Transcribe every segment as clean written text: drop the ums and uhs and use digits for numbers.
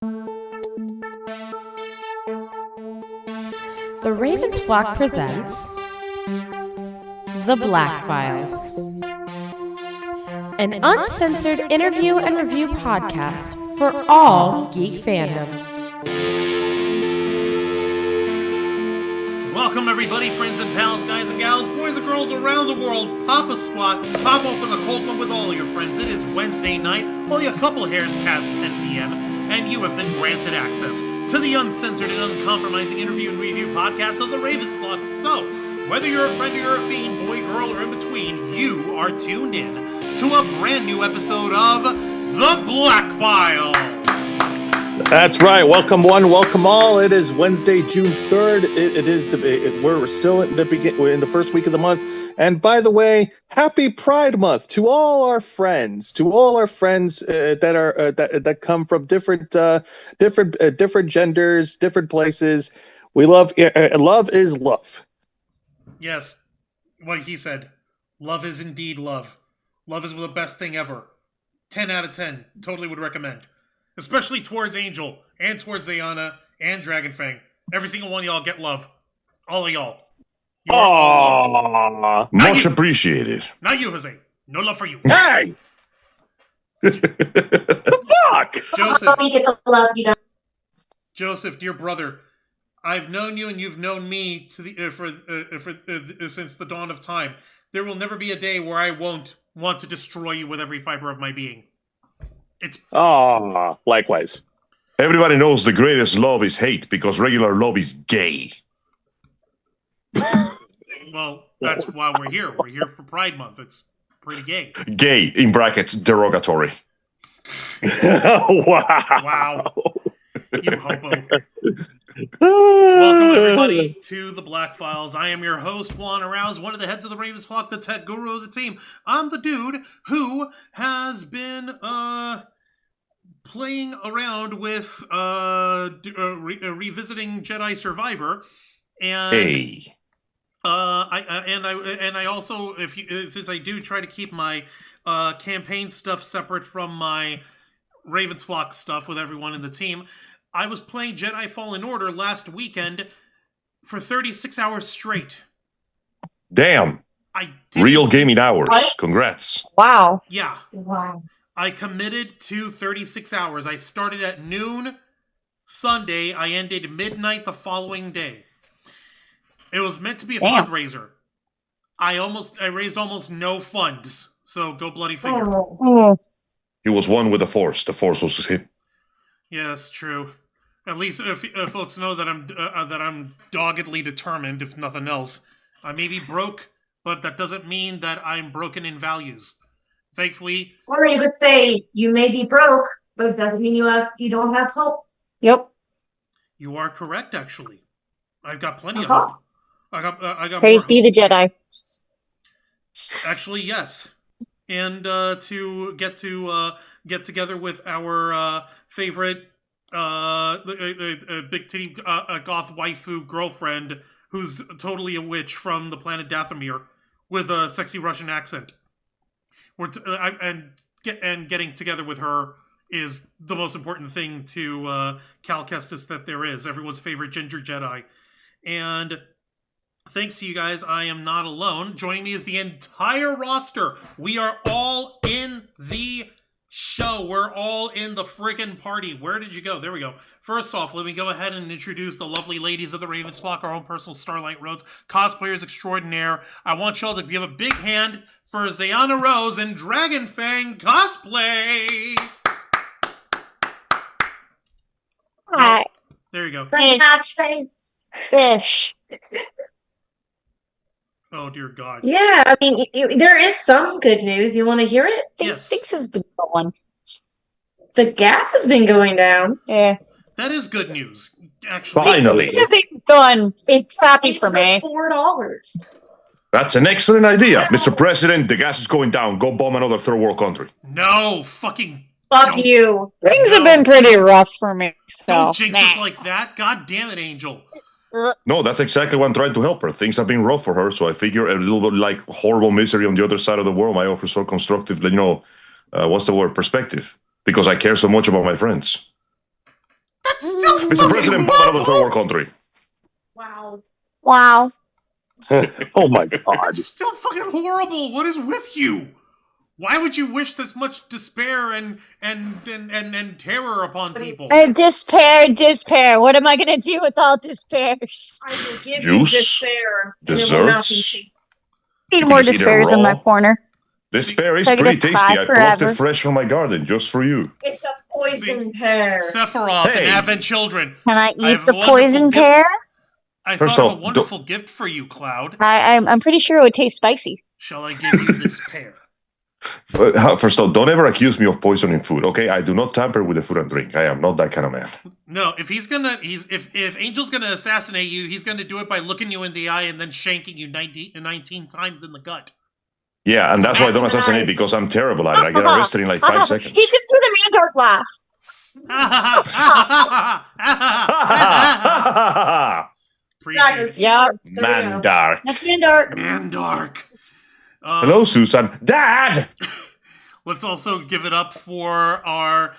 The Ravens Flock presents The Black Files, an uncensored interview and review podcast for all geek fandom. Welcome everybody, friends and pals, guys and gals, boys and girls around the world. Pop a squat, pop open a cold one with all your friends. It is Wednesday night, only a couple hairs past 10 p.m., and you have been granted access to the uncensored and uncompromising interview and review podcast of the Ravens Flock. So, whether you're a friend or you're a fiend, boy, girl, or in between, you are tuned in to a brand new episode of The Black Files. That's right. Welcome one, welcome all. It is Wednesday, June 3rd. We're still in we're in the first week of the month. And by the way, happy Pride Month to all our friends, that come from different genders, different places. We love is love. Yes, what he said. Love is indeed love. Love is the best thing ever. 10 out of 10. Totally would recommend. Especially towards Angel, and towards Zayana, and Dragonfang. Every single one of y'all get love. All of y'all. You are all loved. Much appreciated. Not you, Jose. No love for you. Hey! The fuck? Joseph. You get the love you don't. Joseph, dear brother, I've known you and you've known me since the dawn of time. There will never be a day where I won't want to destroy you with every fiber of my being. Likewise. Everybody knows the greatest love is hate because regular love is gay. Well, that's why we're here. We're here for Pride Month. It's pretty gay. Gay, in brackets, derogatory. Wow. You hobo. Welcome, everybody, to the Black Files. I am your host, Juan Arouse, one of the heads of the Ravens Flock, the tech guru of the team. I'm the dude who has been playing around with revisiting Jedi Survivor, and Hey. I also, since I do try to keep my campaign stuff separate from my Ravens Flock stuff with everyone in the team, I was playing Jedi Fallen Order last weekend for 36 hours straight. Damn. Real gaming hours. What? Congrats. Wow. Yeah. Wow. I committed to 36 hours. I started at noon Sunday. I ended midnight the following day. It was meant to be a fundraiser. I raised almost no funds. So go bloody figure. Oh. He was one with the Force. The Force was him. Yes, true. At least if folks know that I'm doggedly determined, if nothing else. I may be broke, but that doesn't mean that I'm broken in values. Thankfully, Or you could say you may be broke, but it doesn't mean you don't have hope. Yep. you are correct. Actually, I've got plenty of hope. I got Praise more be hope. the Jedi. Actually, yes. And to get together with our favorite big titty goth waifu girlfriend, who's totally a witch from the planet Dathomir, with a sexy Russian accent. Getting together with her is the most important thing to Cal Kestis that there is. Everyone's favorite ginger Jedi. And thanks to you guys, I am not alone. Joining me is the entire roster. We are all in the show. We're all in the friggin' party. Where did you go? There we go. First off, let me go ahead and introduce the lovely ladies of the Ravens Flock, our own personal Starlight Roads, cosplayers extraordinaire. I want y'all to give a big hand for Zayana Rose and Dragonfang cosplay. Hi. There you go. Match face. Fish. Oh, dear God. Yeah, I mean, there is some good news. You want to hear it? Yes. Things has been going. The gas has been going down. Yeah. That is good news, actually. Finally. Things have been going. It's happy for me. $4. That's an excellent idea. Mr. President, the gas is going down. Go bomb another third world country. No, fucking Fuck don't- you. Things have been pretty rough for me. So, Don't jinx us nah. like that. God damn it, Angel. No, that's exactly why I'm trying to help her. Things have been rough for her, so I figure a little bit like horrible misery on the other side of the world might offer so constructive, what's the word? Perspective. Because I care so much about my friends. That's still Mr. fucking President, bomb another third world country. Wow. Wow. Oh my God. It's still fucking horrible. What is with you? Why would you wish this much despair and terror upon people? Despair. What am I gonna do with all despairs? I will give Juice? you despair. And it will not be Desserts? cheap. Need You more can just eat it despairs in my raw. corner. This pear is So I can pretty just tasty. cry I plucked forever. it fresh from my garden just for you. It's a poison pear. Sephiroth Hey. and Advent Children. Can I I eat have the a wonderful poison gift. pear? I First thought of off, a wonderful gift for you, Cloud. I'm pretty sure it would taste spicy. Shall I give you this pear? First off, don't ever accuse me of poisoning food, okay? I do not tamper with the food and drink. I am not that kind of man. No, if if Angel's gonna assassinate you, he's gonna do it by looking you in the eye and then shanking you 19 times in the gut. Yeah, and that's why I don't assassinate, because I'm terrible at it. I get arrested in like 5 seconds. He's gonna do the Mandark laugh. Appreciate it. Yep. Mandark. That's Mandark. Mandark. Hello, Susan. Dad! Let's also give it up for our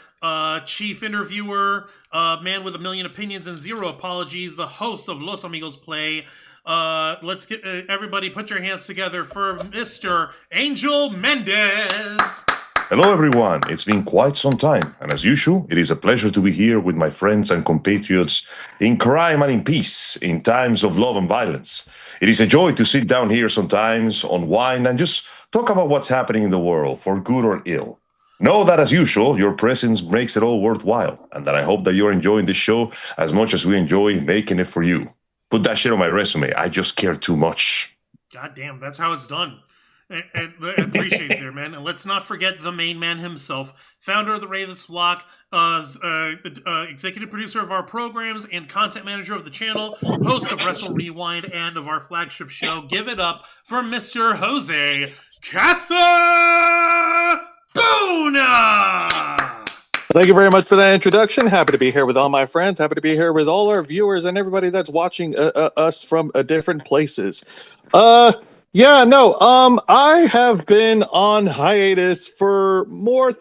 chief interviewer, man with a million opinions and zero apologies, the host of Los Amigos Play. Let's get everybody put your hands together for Mr. Angel Mendez. Hello, everyone. It's been quite some time, and as usual, it is a pleasure to be here with my friends and compatriots in crime and in peace, in times of love and violence. It is a joy to sit down here sometimes, unwind, and just talk about what's happening in the world, for good or ill. Know that, as usual, your presence makes it all worthwhile, and that I hope that you're enjoying this show as much as we enjoy making it for you. Put that shit on my resume. I just care too much. God damn, that's how it's done. And I appreciate it there, man. And let's not forget the main man himself, founder of the Ravens Flock, executive producer of our programs and content manager of the channel, host of Wrestle Rewind and of our flagship show. Give it up for Mr. Jose Casabona! Thank you very much for that introduction. Happy to be here with all my friends. Happy to be here with all our viewers and everybody that's watching us from different places. I have been on hiatus for more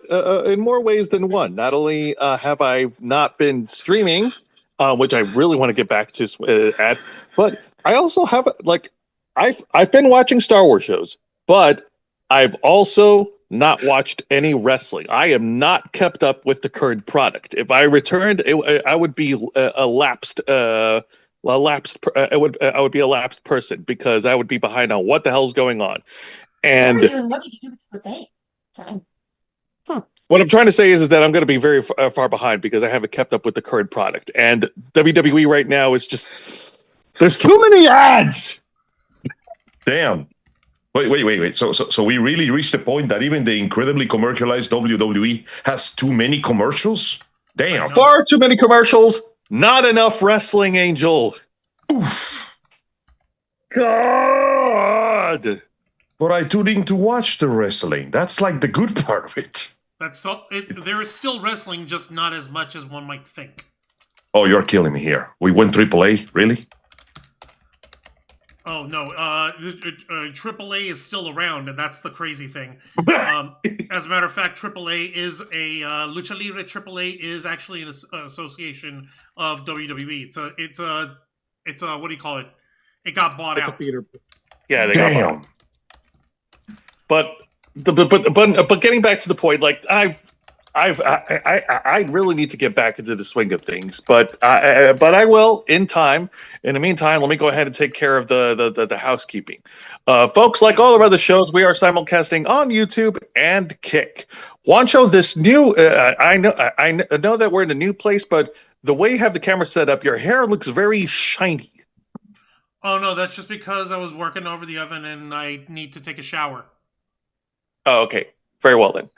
in more ways than one. Not only have I not been streaming, which I really want to get back to but I also have I've been watching Star Wars shows, but I've also not watched any wrestling. I am not kept up with the current product. If I returned, I would be I would be a lapsed person, because I would be behind on what the hell's going on. And What did you do with Jose? what I'm trying to say is that I'm going to be very far behind, because I haven't kept up with the current product. And WWE right now is just, there's too many ads. Damn. Wait. So we really reached the point that even the incredibly commercialized WWE has too many commercials? Damn. Far too many commercials. Not enough wrestling, Angel. Oof. God. But I tune in to watch the wrestling. That's like the good part of it. There is still wrestling, just not as much as one might think. Oh, you're killing me here. We went AAA? Really? Oh, no. AAA is still around, and that's the crazy thing. As a matter of fact, AAA is Lucha Libre AAA is actually an association of WWE. It's a what do you call it? It got bought out. Yeah, they got bought out. But getting back to the point, like I really need to get back into the swing of things, but I will in time. In the meantime, let me go ahead and take care of the housekeeping. Folks, like all of our other shows, we are simulcasting on YouTube and Kick. Juancho, this new I know that we're in a new place, but the way you have the camera set up, your hair looks very shiny. Oh no, that's just because I was working over the oven and I need to take a shower. Oh, okay. Very well then.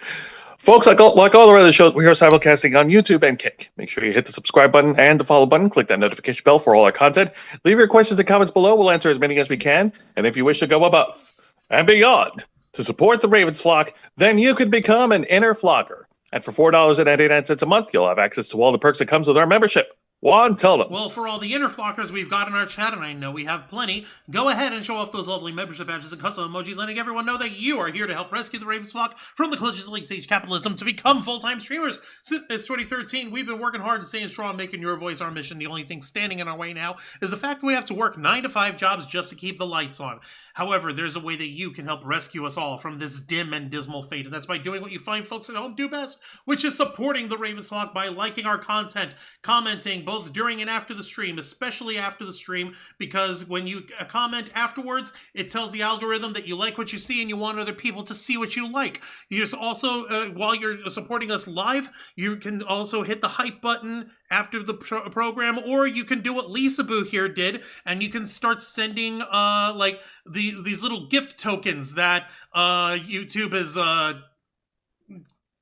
Folks, like all the other shows, we are simulcasting on YouTube and Kick. Make sure you hit the subscribe button and the follow button. Click that notification bell for all our content. Leave your questions and comments below. We'll answer as many as we can. And if you wish to go above and beyond to support the Ravens Flock, then you could become an inner flocker. And for $4.99 a month, you'll have access to all the perks that comes with our membership. Juan, tell them. Well, for all the inner flockers we've got in our chat, and I know we have plenty, go ahead and show off those lovely membership badges and custom emojis, letting everyone know that you are here to help rescue the Ravens flock from the clutches of late-stage capitalism to become full-time streamers. Since 2013, we've been working hard and staying strong, making your voice our mission. The only thing standing in our way now is the fact that we have to work 9 to 5 jobs just to keep the lights on. However, there's a way that you can help rescue us all from this dim and dismal fate, and that's by doing what you find folks at home do best, which is supporting the Ravens flock by liking our content, commenting both during and after the stream, especially after the stream, because when you comment afterwards, it tells the algorithm that you like what you see and you want other people to see what you like. You just also, while you're supporting us live, you can also hit the hype button after the program, or you can do what Lisa Boo here did, and you can start sending like these little gift tokens that YouTube is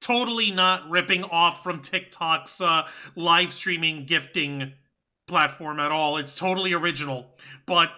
totally not ripping off from TikTok's live streaming gifting platform at all. It's totally original. But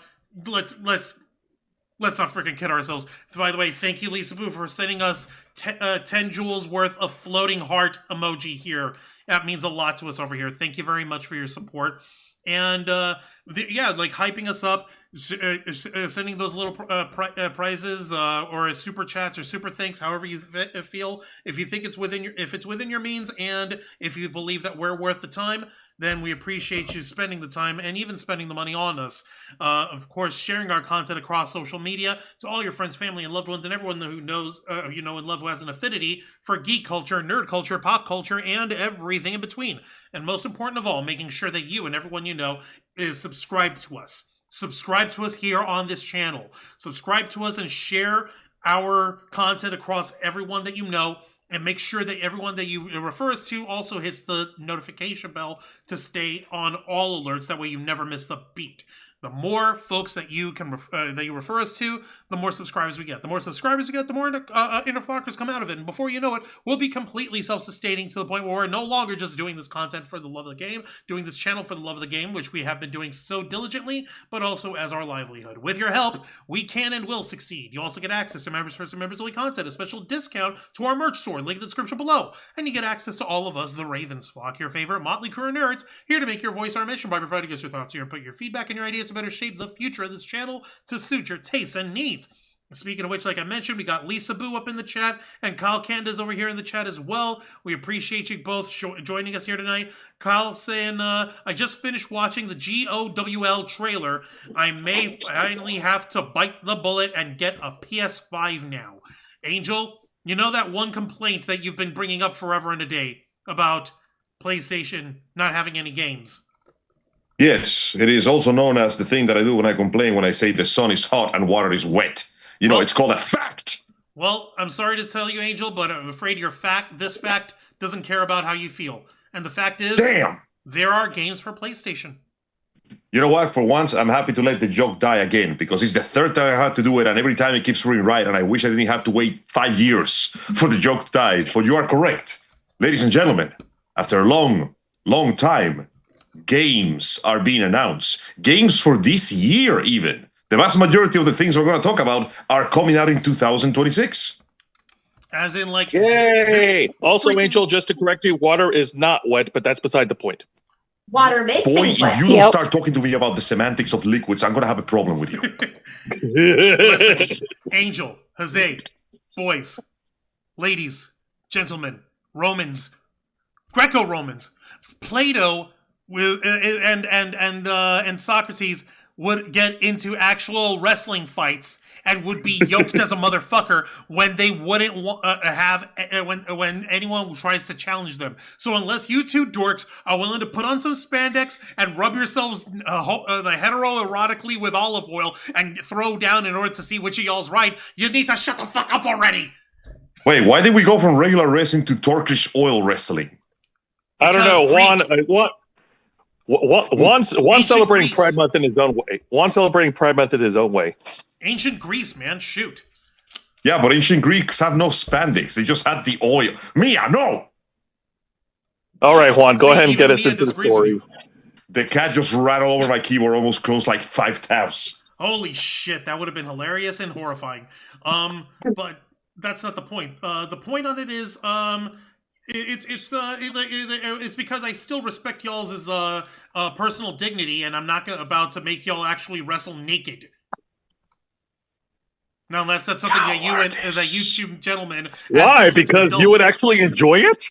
let's not freaking kid ourselves. By the way, thank you, Lisa Boo, for sending us 10 jewels worth of floating heart emoji here. That means a lot to us over here. Thank you very much for your support. And yeah, like hyping us up, sending those little prizes or super chats or super thanks, however you feel. If you think it's within your means, and if you believe that we're worth the time, then we appreciate you spending the time and even spending the money on us. Of course, sharing our content across social media to all your friends, family, and loved ones, and everyone who knows, and love, who has an affinity for geek culture, nerd culture, pop culture, and everything in between. And most important of all, making sure that you and everyone you know is subscribed to us. Subscribe to us here on this channel. Subscribe to us and share our content across everyone that you know. And make sure that everyone that you refer us to also hits the notification bell to stay on all alerts. That way you never miss the beat. The more folks that you can that you refer us to, the more subscribers we get. The more subscribers we get, the more inner flockers come out of it. And before you know it, we'll be completely self-sustaining to the point where we're no longer just doing this content for the love of the game, doing this channel for the love of the game, which we have been doing so diligently, but also as our livelihood. With your help, we can and will succeed. You also get access to members first and members only content, a special discount to our merch store, link in the description below. And you get access to all of us, the Ravens flock, your favorite motley crew of nerds, here to make your voice our mission by providing us your thoughts here and put your feedback and your ideas to better shape the future of this channel to suit your tastes and needs. Speaking of which, like I mentioned, we got Lisa Boo up in the chat, and Kyle Candace over here in the chat as well. We appreciate you both joining us here tonight. Kyle saying, I just finished watching the GOWL trailer. I may finally have to bite the bullet and get a PS5 now. Angel, you know that one complaint that you've been bringing up forever and a day about PlayStation not having any games? Yes, it is also known as the thing that I do when I complain when I say the sun is hot and water is wet. You know, it's called a fact. Well, I'm sorry to tell you, Angel, but I'm afraid this fact doesn't care about how you feel. And the fact is, damn, there are games for PlayStation. You know what? For once, I'm happy to let the joke die again, because it's the third time I had to do it, and every time it keeps proving right, and I wish I didn't have to wait 5 years for the joke to die. But you are correct. Ladies and gentlemen, after a long, long time, games are being announced. Games for this year, even. The vast majority of the things we're going to talk about are coming out in 2026. As in, like... Yay! Also, Angel, just to correct you, water is not wet, but that's beside the point. Water makes Boy, things if wet. you don't start talking to me about the semantics of liquids, I'm going to have a problem with you. Listen, Angel, Jose, boys, ladies, gentlemen, Romans, Greco-Romans, Plato and Socrates would get into actual wrestling fights and would be yoked as a motherfucker when they wouldn't when anyone tries to challenge them. So unless you two dorks are willing to put on some spandex and rub yourselves heteroerotically with olive oil and throw down in order to see which of y'all's right, you need to shut the fuck up already. Wait, why did we go from regular wrestling to Turkish oil wrestling? I don't know. One celebrating Greece. Pride Month in his own way. One celebrating Pride Month in his own way. Ancient Greece, man, shoot. Yeah, but ancient Greeks have no spandex. They just had the oil. Mia, no! All right, Juan, go See, ahead and get even us Mia into the disagrees with story. you. The cat just ran all over my keyboard, almost closed like 5 tabs. Holy shit, that would have been hilarious and horrifying. But that's not the point. The point on it is, It's because I still respect y'all's personal dignity, and I'm not about to make y'all actually wrestle naked. Now, unless that's something that you two gentlemen. Why? Because you would actually enjoy it?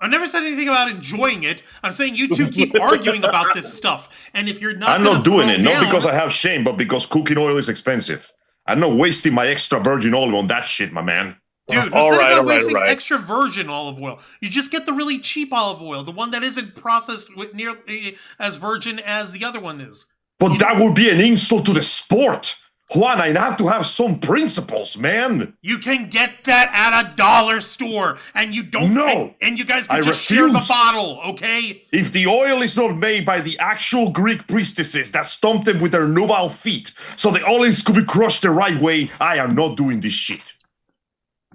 I never said anything about enjoying it. I'm saying you two keep arguing about this stuff, and if you're not, I'm not doing it. Not because I have shame, but because cooking oil is expensive. I'm not wasting my extra virgin olive on that shit, my man. Dude, who said about wasting extra virgin olive oil? You just get the really cheap olive oil, the one that isn't processed with nearly as virgin as the other one is. But that would be an insult to the sport. Juan, I have to have some principles, man. You can get that at a dollar store, and you don't. No, and you guys can just share the bottle, okay? If the oil is not made by the actual Greek priestesses that stomped them with their nubile feet, so the olives could be crushed the right way, I am not doing this shit.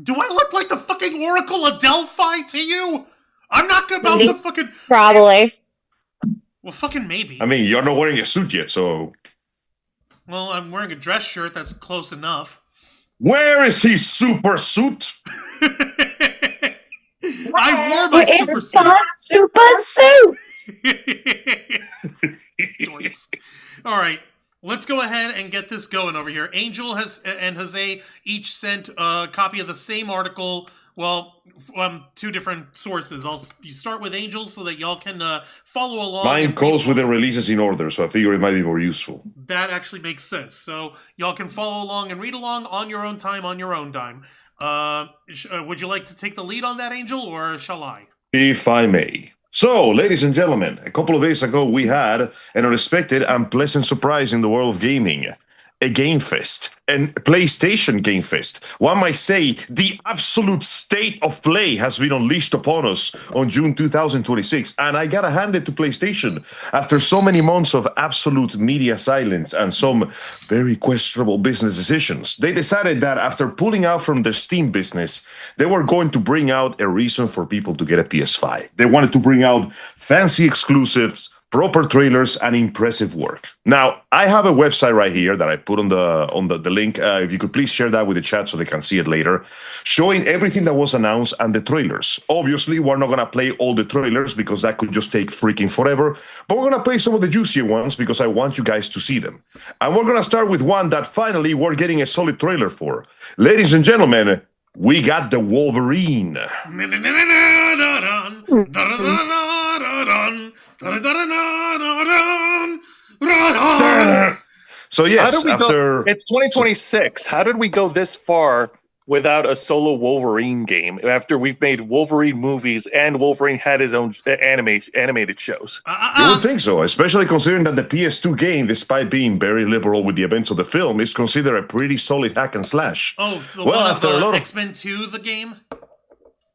Do I look like the fucking Oracle of Delphi to you? I'm not about to fucking... Probably. Well, fucking maybe. I mean, you're not wearing a suit yet, so... Well, I'm wearing a dress shirt that's close enough. Where is his super suit? I wore my super suit! All right. Let's go ahead and get this going over here. Angel and Jose each sent a copy of the same article. Well, two different sources. You start with Angel so that y'all can follow along. Mine goes with the releases in order, so I figure it might be more useful. That actually makes sense. So y'all can follow along and read along on your own time, on your own dime. Would you like to take the lead on that, Angel, or shall I? If I may. So, ladies and gentlemen, a couple of days ago we had an unexpected and pleasant surprise in the world of gaming. A Game Fest, and PlayStation Game Fest. One might say the absolute state of play has been unleashed upon us on June 2026, and I gotta hand it to PlayStation. After so many months of absolute media silence and some very questionable business decisions, they decided that after pulling out from their Steam business, they were going to bring out a reason for people to get a PS5. They wanted to bring out fancy exclusives, proper trailers, and impressive work. Now, I have a website right here that I put on the link. If you could please share that with the chat so they can see it later, showing everything that was announced and the trailers. Obviously, we're not going to play all the trailers because that could just take freaking forever, but we're going to play some of the juicier ones because I want you guys to see them. And we're going to start with one that finally we're getting a solid trailer for. Ladies and gentlemen, we got the Wolverine. So yes, it's 2026. How did we go this far without a solo Wolverine game after we've made Wolverine movies and Wolverine had his own animated shows? You would think so, especially considering that the PS2 game, despite being very liberal with the events of the film, is considered a pretty solid hack and slash. Oh, after a lot of X-Men 2, the game?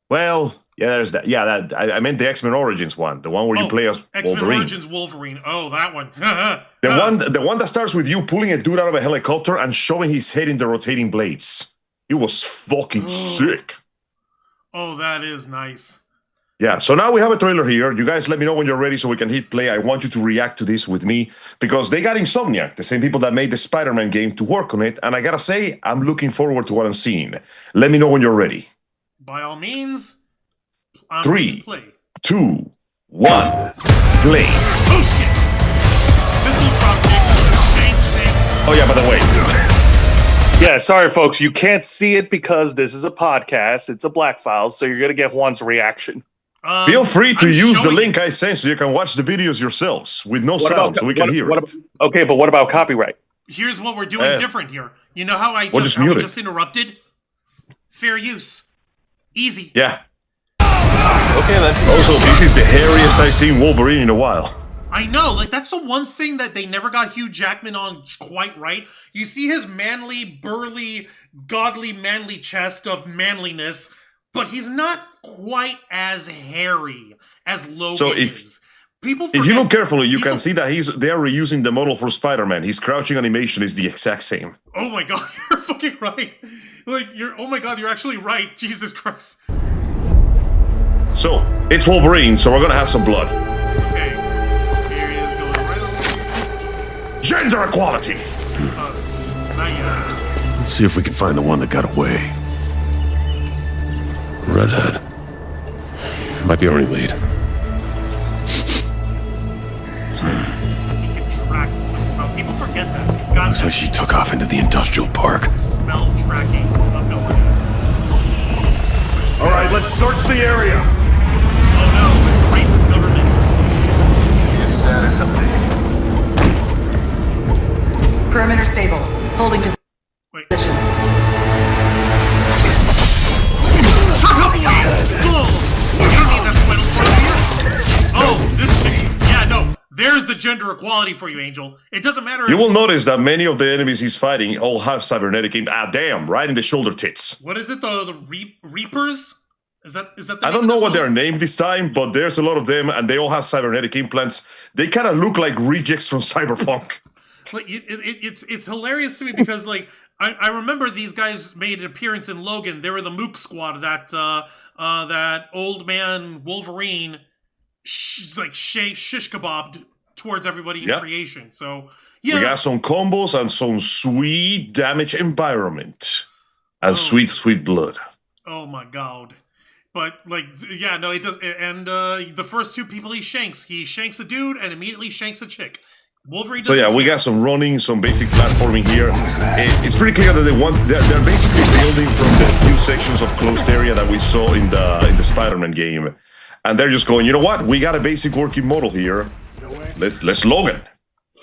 Well, yeah, there's that. Yeah, I meant the X-Men Origins one, the one where you play as X-Men Wolverine. Origins Wolverine. Oh, that one. the one that starts with you pulling a dude out of a helicopter and shoving his head in the rotating blades. It was fucking sick. Oh, that is nice. Yeah, so now we have a trailer here. You guys let me know when you're ready so we can hit play. I want you to react to this with me because they got Insomniac, the same people that made the Spider-Man game, to work on it. And I gotta say, I'm looking forward to what I'm seeing. Let me know when you're ready. By all means. 3, 2, 1, play. Oh shit! Missile drop kick. Oh yeah, by the way. Yeah, sorry folks, you can't see it because this is a podcast. It's a Black Files, so you're gonna get Juan's reaction. Feel free to use the link I sent so you can watch the videos yourselves with no sound so we can hear it. Okay, but what about copyright? Here's what we're doing different here. You know how I just interrupted? Fair use. Easy. Yeah. Okay, then. Also, this is the hairiest I've seen Wolverine in a while. I know, like, that's the one thing that they never got Hugh Jackman on quite right. You see his manly, burly, godly, manly chest of manliness, but he's not quite as hairy as Logan is. If you look carefully, you can see that they are reusing the model for Spider-Man. His crouching animation is the exact same. Oh my god, you're fucking right. Oh my god, you're actually right. Jesus Christ. So, it's Wolverine, so we're gonna have some blood. Okay. Here he is going right on. Gender equality! Not yet. Let's see if we can find the one that got away. Redhead. Might be our only lead. He can track the smell. People forget that. He's got Looks like she took off into the industrial park. smell tracking ability. All right, let's search the area. Oh no, it's racist government. Status update. Perimeter stable. Holding Wait. position. Shut up, you! Bull! You don't need that spinal cord here. Oh, this chick. Yeah, no. There's the gender equality for you, Angel. It doesn't matter You if... will notice that many of the enemies he's fighting all have cybernetic imp. Ah, damn! Right in the shoulder tits. What is it, the Reapers? Is that the I name don't of know that what one? they're named this time, but there's a lot of them, and they all have cybernetic implants. They kind of look like rejects from Cyberpunk. Like it's hilarious to me because like I remember these guys made an appearance in Logan. They were the Mook Squad. That old man Wolverine, shish kebabbed towards everybody in Yep. creation. So We yeah, got some combos and some sweet damage environment. And sweet, sweet blood. oh my god. But like yeah, no, it does. And the first two people he shanks a dude and immediately shanks a chick. Wolverine. So yeah, we got some running, some basic platforming here. It's pretty clear that they're basically building from the few sections of closed area that we saw in the Spider-Man game, and they're just going, you know what? We got a basic working model here. Let's Logan.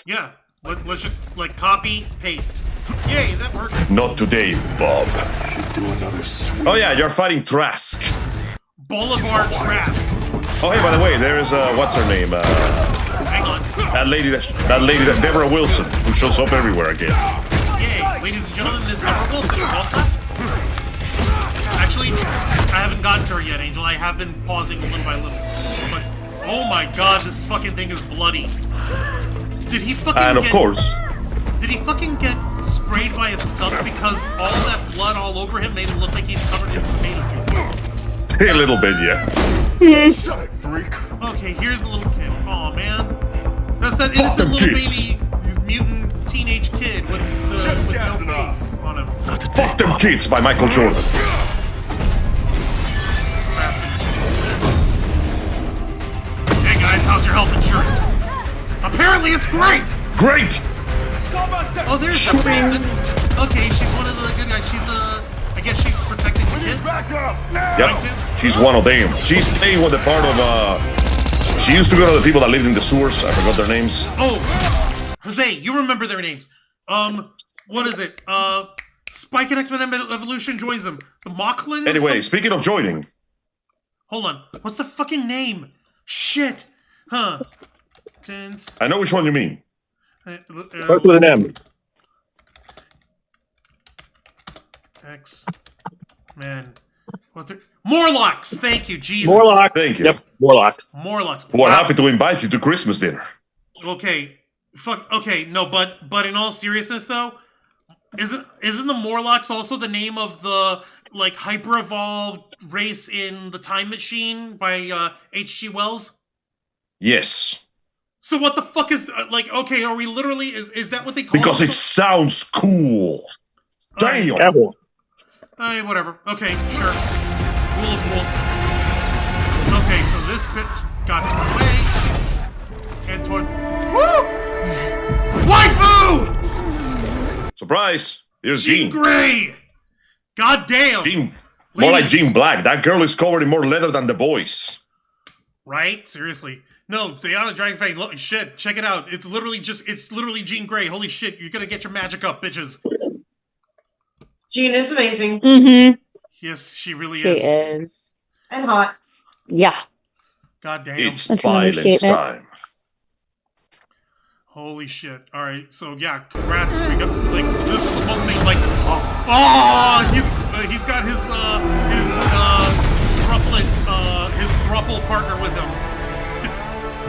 Yeah, let's just like copy paste. Yay, that works. Not today, Bob. Oh yeah, you're fighting Trask. Bolivar Trask. Oh hey, by the way, there's what's her name? Hang on. That lady, that Deborah Wilson, who shows up everywhere again. Yay, ladies and gentlemen, Miss Deborah Wilson. Welcome. Actually, I haven't gotten to her yet, Angel. I have been pausing little by little. But oh my god, this fucking thing is bloody. Did he fucking And of course, Did he fucking get sprayed by a skunk because all that blood all over him made him look like he's covered in tomato juice? a little bit, yeah. Okay, here's the little kid. Aw, man. That's that innocent them little kids. baby mutant teenage kid with no face on him. Fuck Them Kids by Michael Jordan. Hey guys, how's your health insurance? Apparently it's great! Great! Oh, there's that person. Okay, she's one of the good guys. I guess she's protecting the kids. Yep, she's one of them. She's playing with the part of, she used to go to the people that lived in the sewers. I forgot their names. Oh, Jose, you remember their names. What is it? Spike and X-Men Evolution joins them. The Mocklins? Anyway, speaking of joining. Hold on. What's the fucking name? Shit. Huh. Tense. I know which one you mean. Start with an M. X-Men. What the... Morlocks! Thank you, Jesus. Morlock. Thank you. Yep, Morlocks. Morlocks. We're Wow. happy to invite you to Christmas dinner. Okay. Okay, no, but in all seriousness though, isn't the Morlocks also the name of the like hyper evolved race in The Time Machine by H.G. Wells? Yes. So what the fuck is like? Okay, are we literally? Is that what they call? Because it sounds cool. Damn. Careful. Hey, whatever. Okay, sure. Cool. Okay, so this bitch got away. And towards. Woo! Waifu! Surprise. Here's Jean Jean. Grey. God damn. Jean. More like Ladies. Jean Black. That girl is covered in more leather than the boys. Right? Seriously. No, Diana Dragonfang, look, shit, check it out. It's literally Jean Grey. Holy shit, you're gonna get your magic up, bitches. Jean is amazing Mm-hmm. Yes, she really She is. is. and hot. Yeah. God damn. It's That's an violence understatement. time. Holy shit. Alright, so yeah, congrats. We got, like, this is the whole thing, like, oh, he's got his thruple partner with him.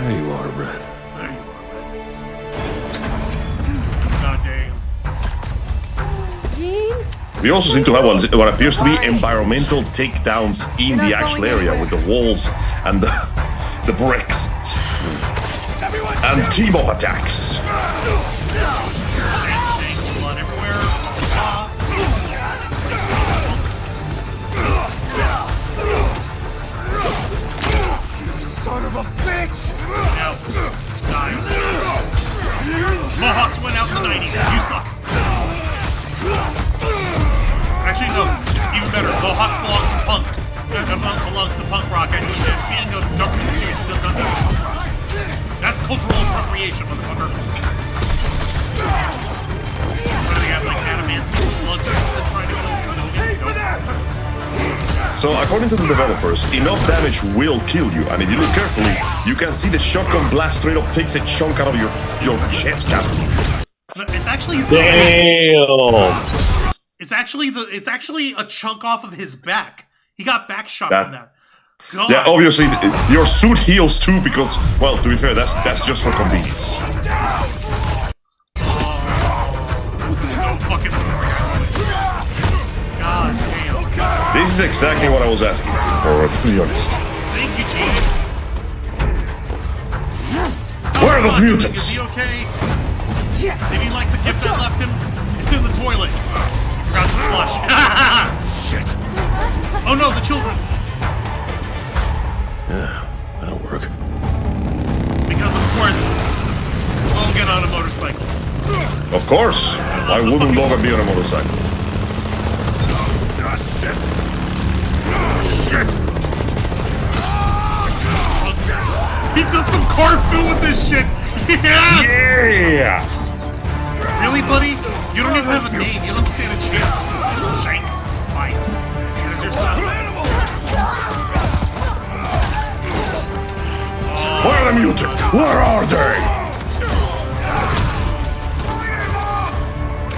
There you are, Red. There you are, God damn. We also seem to have what appears to be environmental takedowns in the actual area with the walls and the bricks. And team-up attacks. Thanks, blood everywhere. better. The Hawks belong to punk. Belong to punk rock. And being a government station does not mean punk rock. That's cultural appropriation, motherfucker. What do they have, like adamantium slugs or something trying to kill Nope. So, according to the developers, enough damage will kill you, and if you look carefully, you can see the shotgun blast straight up takes a chunk out of your chest cavity. It's actually his Damn. It's actually a chunk off of his back. He got back shot from that. God. Yeah, obviously, your suit heals too because, well, to be fair, that's just for convenience. This is so fucking... God damn. This is exactly what I was asking for, to be honest. Thank you, Gene. Where are those mutants? Is he okay? Did he like the gift I left him? It's in the toilet. He forgot to flush. Shit. Oh no, the children. Yeah, that'll work. Because of course, Logan on a motorcycle. Of course. Why wouldn't Logan be on a motorcycle? Shit. He does some Carfu with this shit. Yes! Yeah! Really, buddy? You don't even have a name. You don't stand a chance. Shank. Fine. Here's your son. Where are the mutants? Where are they?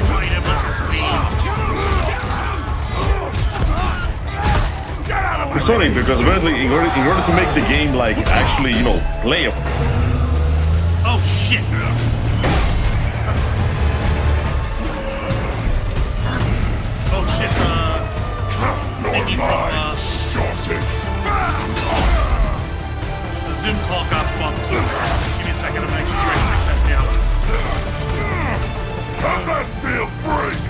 Fight him with his It's funny because apparently in order to make the game like actually, you know, playable. Oh shit! Oh shit, thingy from, the Zoom call got bumped. Give me a second, I'm actually trying to fix that now. How's that feel, freak?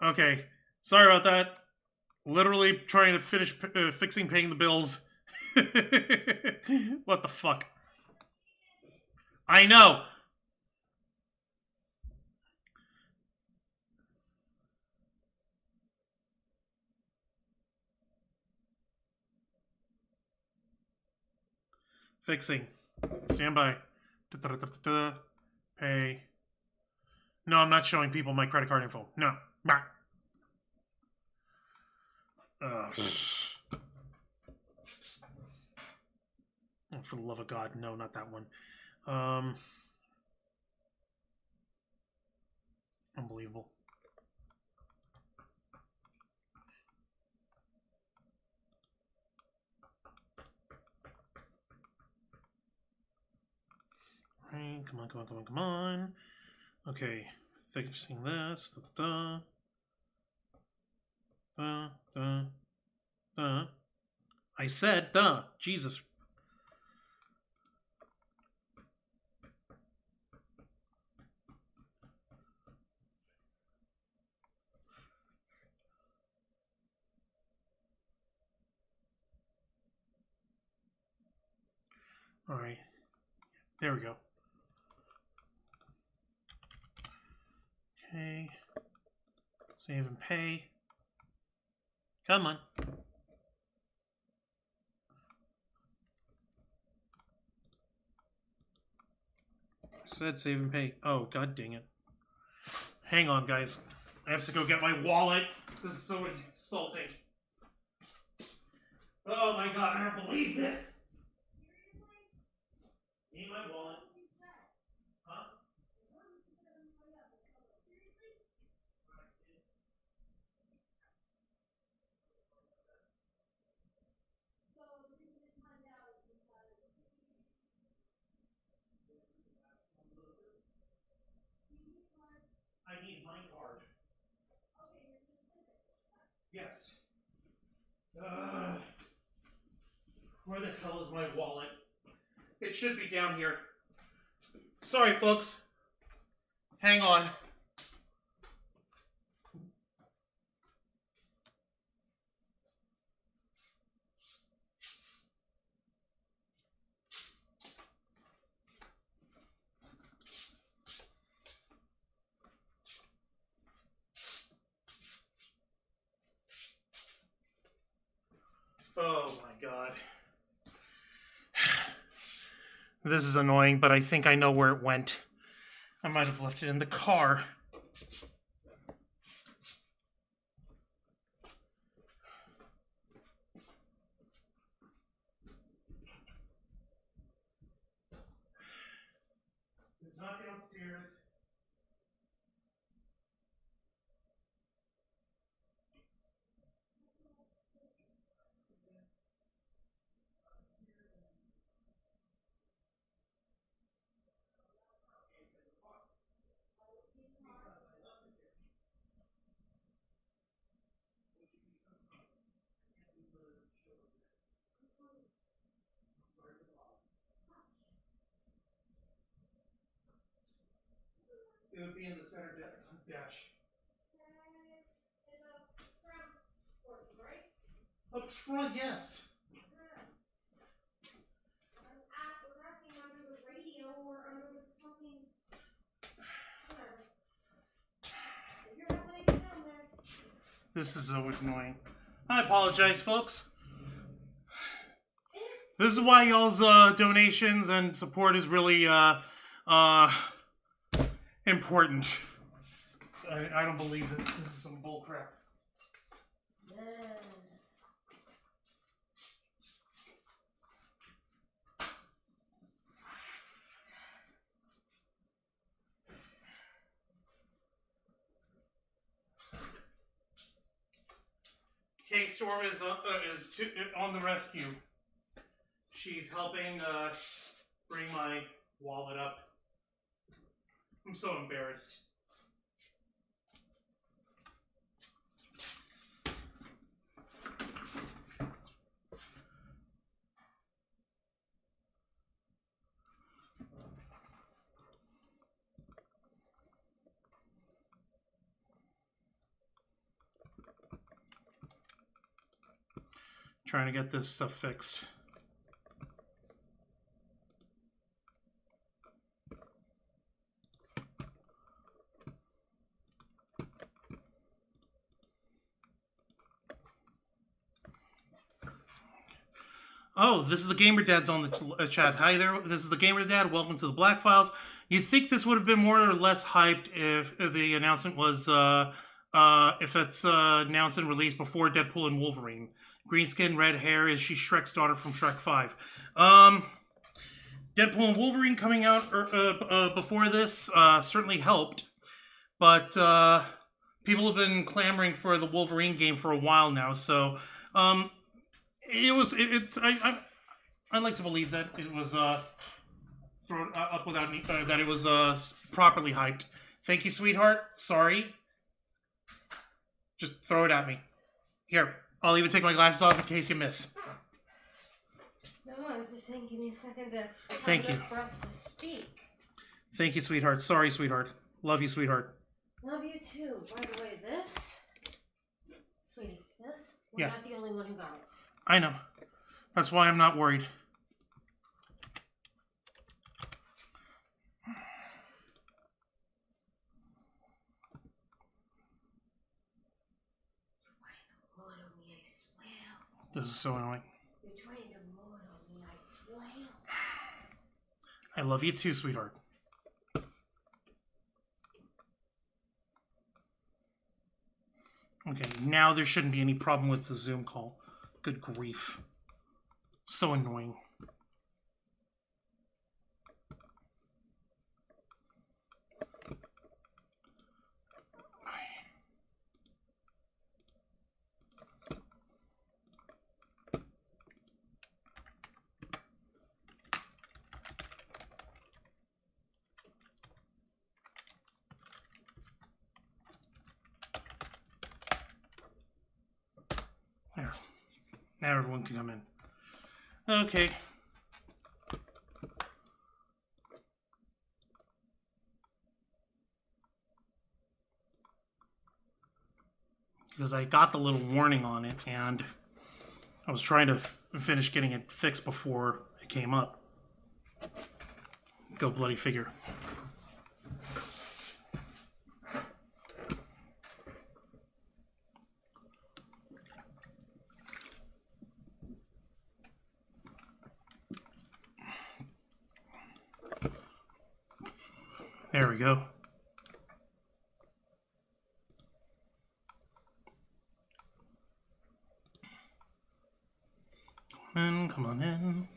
Okay, sorry about that. Literally trying to finish fixing paying the bills. What the fuck? I know! Fixing. Stand by. Pay. No, I'm not showing people my credit card info. No. Bah. Oh, for the love of God, no, not that one. Unbelievable. Right, come on, come on, come on, come on. Okay, fixing this. Da, da, da, da. I said, duh. Jesus. All right. There we go. Okay. Save and pay. Come on. I said save and pay. Oh, god dang it. Hang on, guys. I have to go get my wallet. This is so insulting. Oh my god, I don't believe this. Need my wallet. Huh? I need my card. Yes. Where the hell is my wallet? It should be down here. Sorry, folks. Hang on. God. This is annoying, but I think I know where it went. I might have left it in the car. It's not downstairs. It would be in the center dash. Up front, yes. This is so annoying. I apologize, folks. This is why y'all's donations and support is really important. I don't believe this. This is some bullcrap. Kay Storm is on the rescue. She's helping bring my wallet up. I'm so embarrassed. Trying to get this stuff fixed. Oh, this is the Gamer Dad's on the chat. Hi there, this is the Gamer Dad. Welcome to the Black Files. You'd think this would have been more or less hyped if the announcement was, if it's announced and released before Deadpool and Wolverine. Green skin, red hair. Is she Shrek's daughter from Shrek 5? Deadpool and Wolverine coming out before this certainly helped, but people have been clamoring for the Wolverine game for a while now. So I'd like to believe that it was thrown up without that it was properly hyped. Thank you, sweetheart. Sorry. Just throw it at me. Here. I'll even take my glasses off in case you miss. No, I was just saying, give me a second to Thank you. breath to speak. Thank you, sweetheart. Sorry, sweetheart. Love you, sweetheart. Love you too. By the way, this, sweetie, this, we're Yeah. not the only one who got it. I know. That's why I'm not worried. This is so annoying. You're trying to moan on me, I swear. I love you too, sweetheart. Okay, now there shouldn't be any problem with the Zoom call. Good grief. So annoying. There. Now everyone can come in. Okay. Because I got the little warning on it, and I was trying to finish getting it fixed before it came up. Go bloody figure. There we go. Come on in.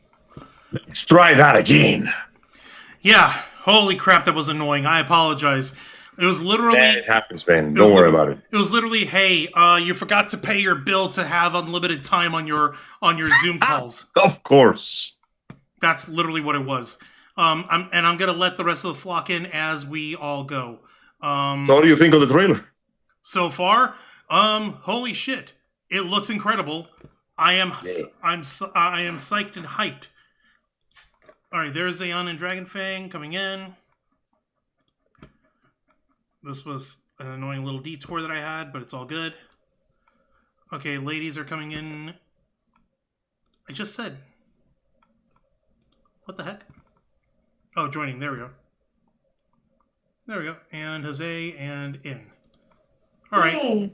Let's try that again. Yeah, holy crap, that was annoying. I apologize. It was literally... It happens, man. Don't worry about it. It was literally, hey, you forgot to pay your bill to have unlimited time on your Zoom calls. Of course. That's literally what it was. I'm going to let the rest of the flock in as we all go. So what do you think of the trailer? So far, holy shit. It looks incredible. I am psyched and hyped. All right, there's Aeon and Dragonfang coming in. This was an annoying little detour that I had, but it's all good. Okay, ladies are coming in. I just said. What the heck? Oh, joining. There we go. There we go. And Jose and in. All right. Hey.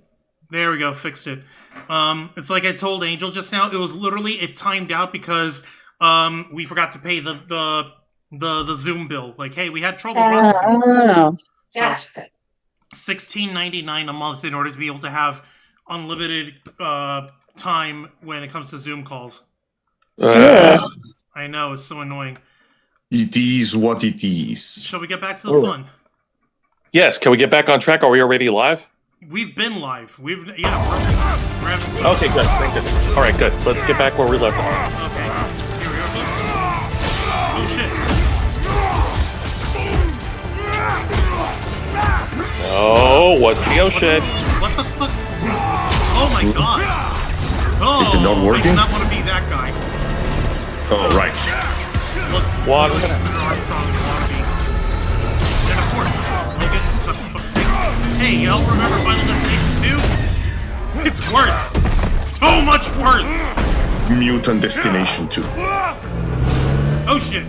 There we go. Fixed it. It's like I told Angel just now. It was literally, it timed out because we forgot to pay the Zoom bill. Like, hey, we had trouble processing. Oh. So, Gotcha. $16.99 a month in order to be able to have unlimited time when it comes to Zoom calls. I know, it's so annoying. It is what it is. Shall we get back to the fun? Yes, can we get back on track? Are we already live? We've been live. We're having some... Okay, good. Thank goodness. All right, good. Let's get back where we left off. Okay. Here we go. Oh, shit. Oh, what's the shit? What the fuck? Oh my god. Oh, Is it not working? I do not want to be that guy. Oh, right. Look, What? Senator Armstrong is want to be. And of course, Logan, that's the fucking thing. Hey, y'all remember Final Destination 2? It's worse. So much worse. Mutant Destination 2. Oh shit.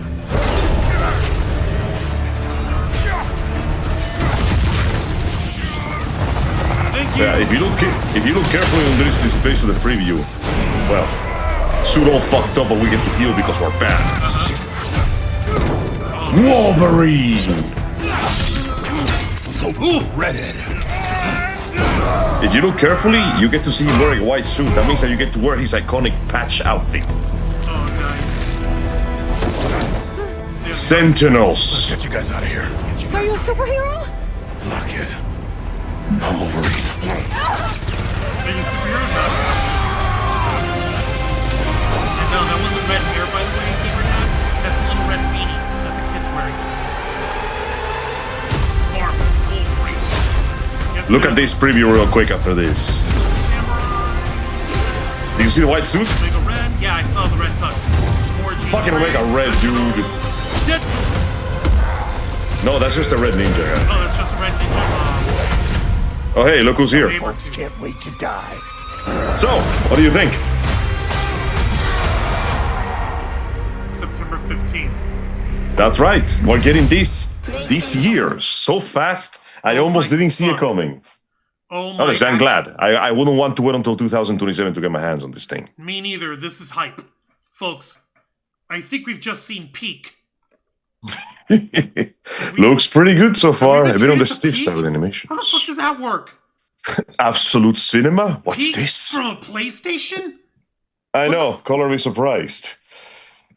Thank you. Yeah, if you look carefully on this displays of the preview, well, suit all fucked up, but we get to heal because we're badass. Wolverine! Ooh, redhead. If you look carefully, you get to see him wearing a white suit. That means that you get to wear his iconic patch outfit. Oh, nice. Sentinels. Get you guys out of here. Are you a superhero? Lock it. I'm Wolverine. Are you superhero? No, that wasn't red hair, by the way, Gamer Dad. That's a little red beanie that the kid's wearing. Marvel, Wolverine. Yep, Look at this preview real quick after this. Samurai. Do you see the white suit? Omega Red? Yeah, I saw the red tux. Fucking Omega Red, dude. Dead. No, that's just a red ninja. Oh, that's just a red ninja. Oh, hey, look who's here. Can't wait to die. So, what do you think? September 15th. That's right. We're getting this year so fast. I almost my didn't see it God. coming. Oh my Honestly, I'm God. glad. I wouldn't want to wait until 2027 to get my hands on this thing. Me neither. This is hype. Folks, I think we've just seen peak. Looks pretty good so far. been A bit on the treated to stiff peak? side with animation. How the fuck does that work? Absolute cinema? What's Peak this? from a PlayStation? I know, color is surprised.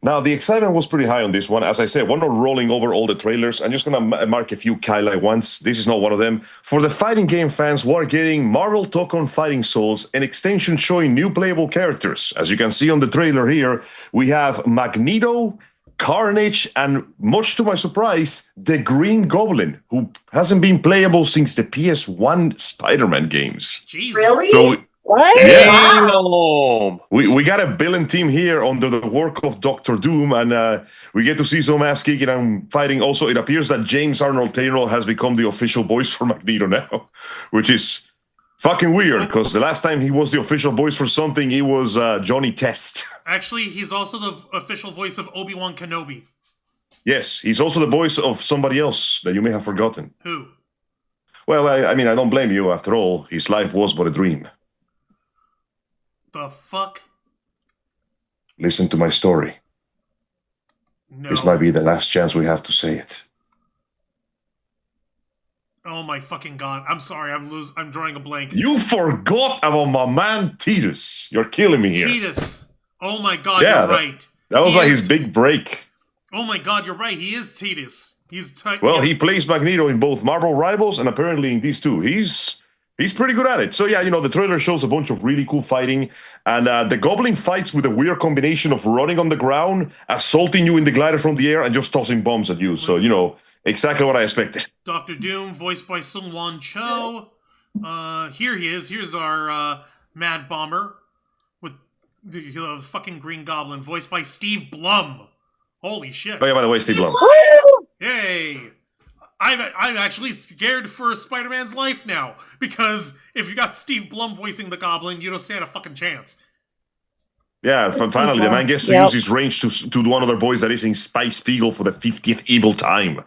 Now, the excitement was pretty high on this one. As I said, we're not rolling over all the trailers. I'm just going to mark a few highlight ones. This is not one of them. For the fighting game fans, we're getting Marvel Talk on Fighting Souls, an extension showing new playable characters. As you can see on the trailer here, we have Magneto, Carnage, and much to my surprise, the Green Goblin, who hasn't been playable since the PS1 Spider-Man games. Jesus. Really? So, What? yeah. Damn. We got a villain team here under the work of Doctor Doom, and we get to see some ass kicking and fighting. Also, it appears that James Arnold Taylor has become the official voice for Magneto now, which is fucking weird, because the last time he was the official voice for something, he was Johnny Test. Actually, he's also the official voice of Obi-Wan Kenobi. Yes, he's also the voice of somebody else that you may have forgotten. Who? Well, I mean, I don't blame you. After all, his life was but a dream. The fuck? Listen to my story. No. This might be the last chance we have to say it. Oh my fucking god! I'm sorry. I'm drawing a blank. You forgot about my man Titus. You're killing me here. Titus. Oh my god, Yeah, you're right. That was He like is- his big break. Oh my god, you're right. He is Titus. Well, he plays Magneto in both Marvel Rivals and apparently in these two. He's pretty good at it. So yeah, the trailer shows a bunch of really cool fighting, and the Goblin fights with a weird combination of running on the ground, assaulting you in the glider from the air, and just tossing bombs at you. So exactly what I expected. Dr. Doom, voiced by Sung-Won Cho. Here he is. Here's our Mad Bomber with the fucking Green Goblin, voiced by Steve Blum. Holy shit! Oh yeah, by the way, Steve Blum. Hey, I'm actually scared for Spider-Man's life now, because if you got Steve Blum voicing the Goblin, you don't stand a fucking chance. Yeah, finally, the man gets to use his range to one of their boys that is in Spy Spiegel for the 50th able time.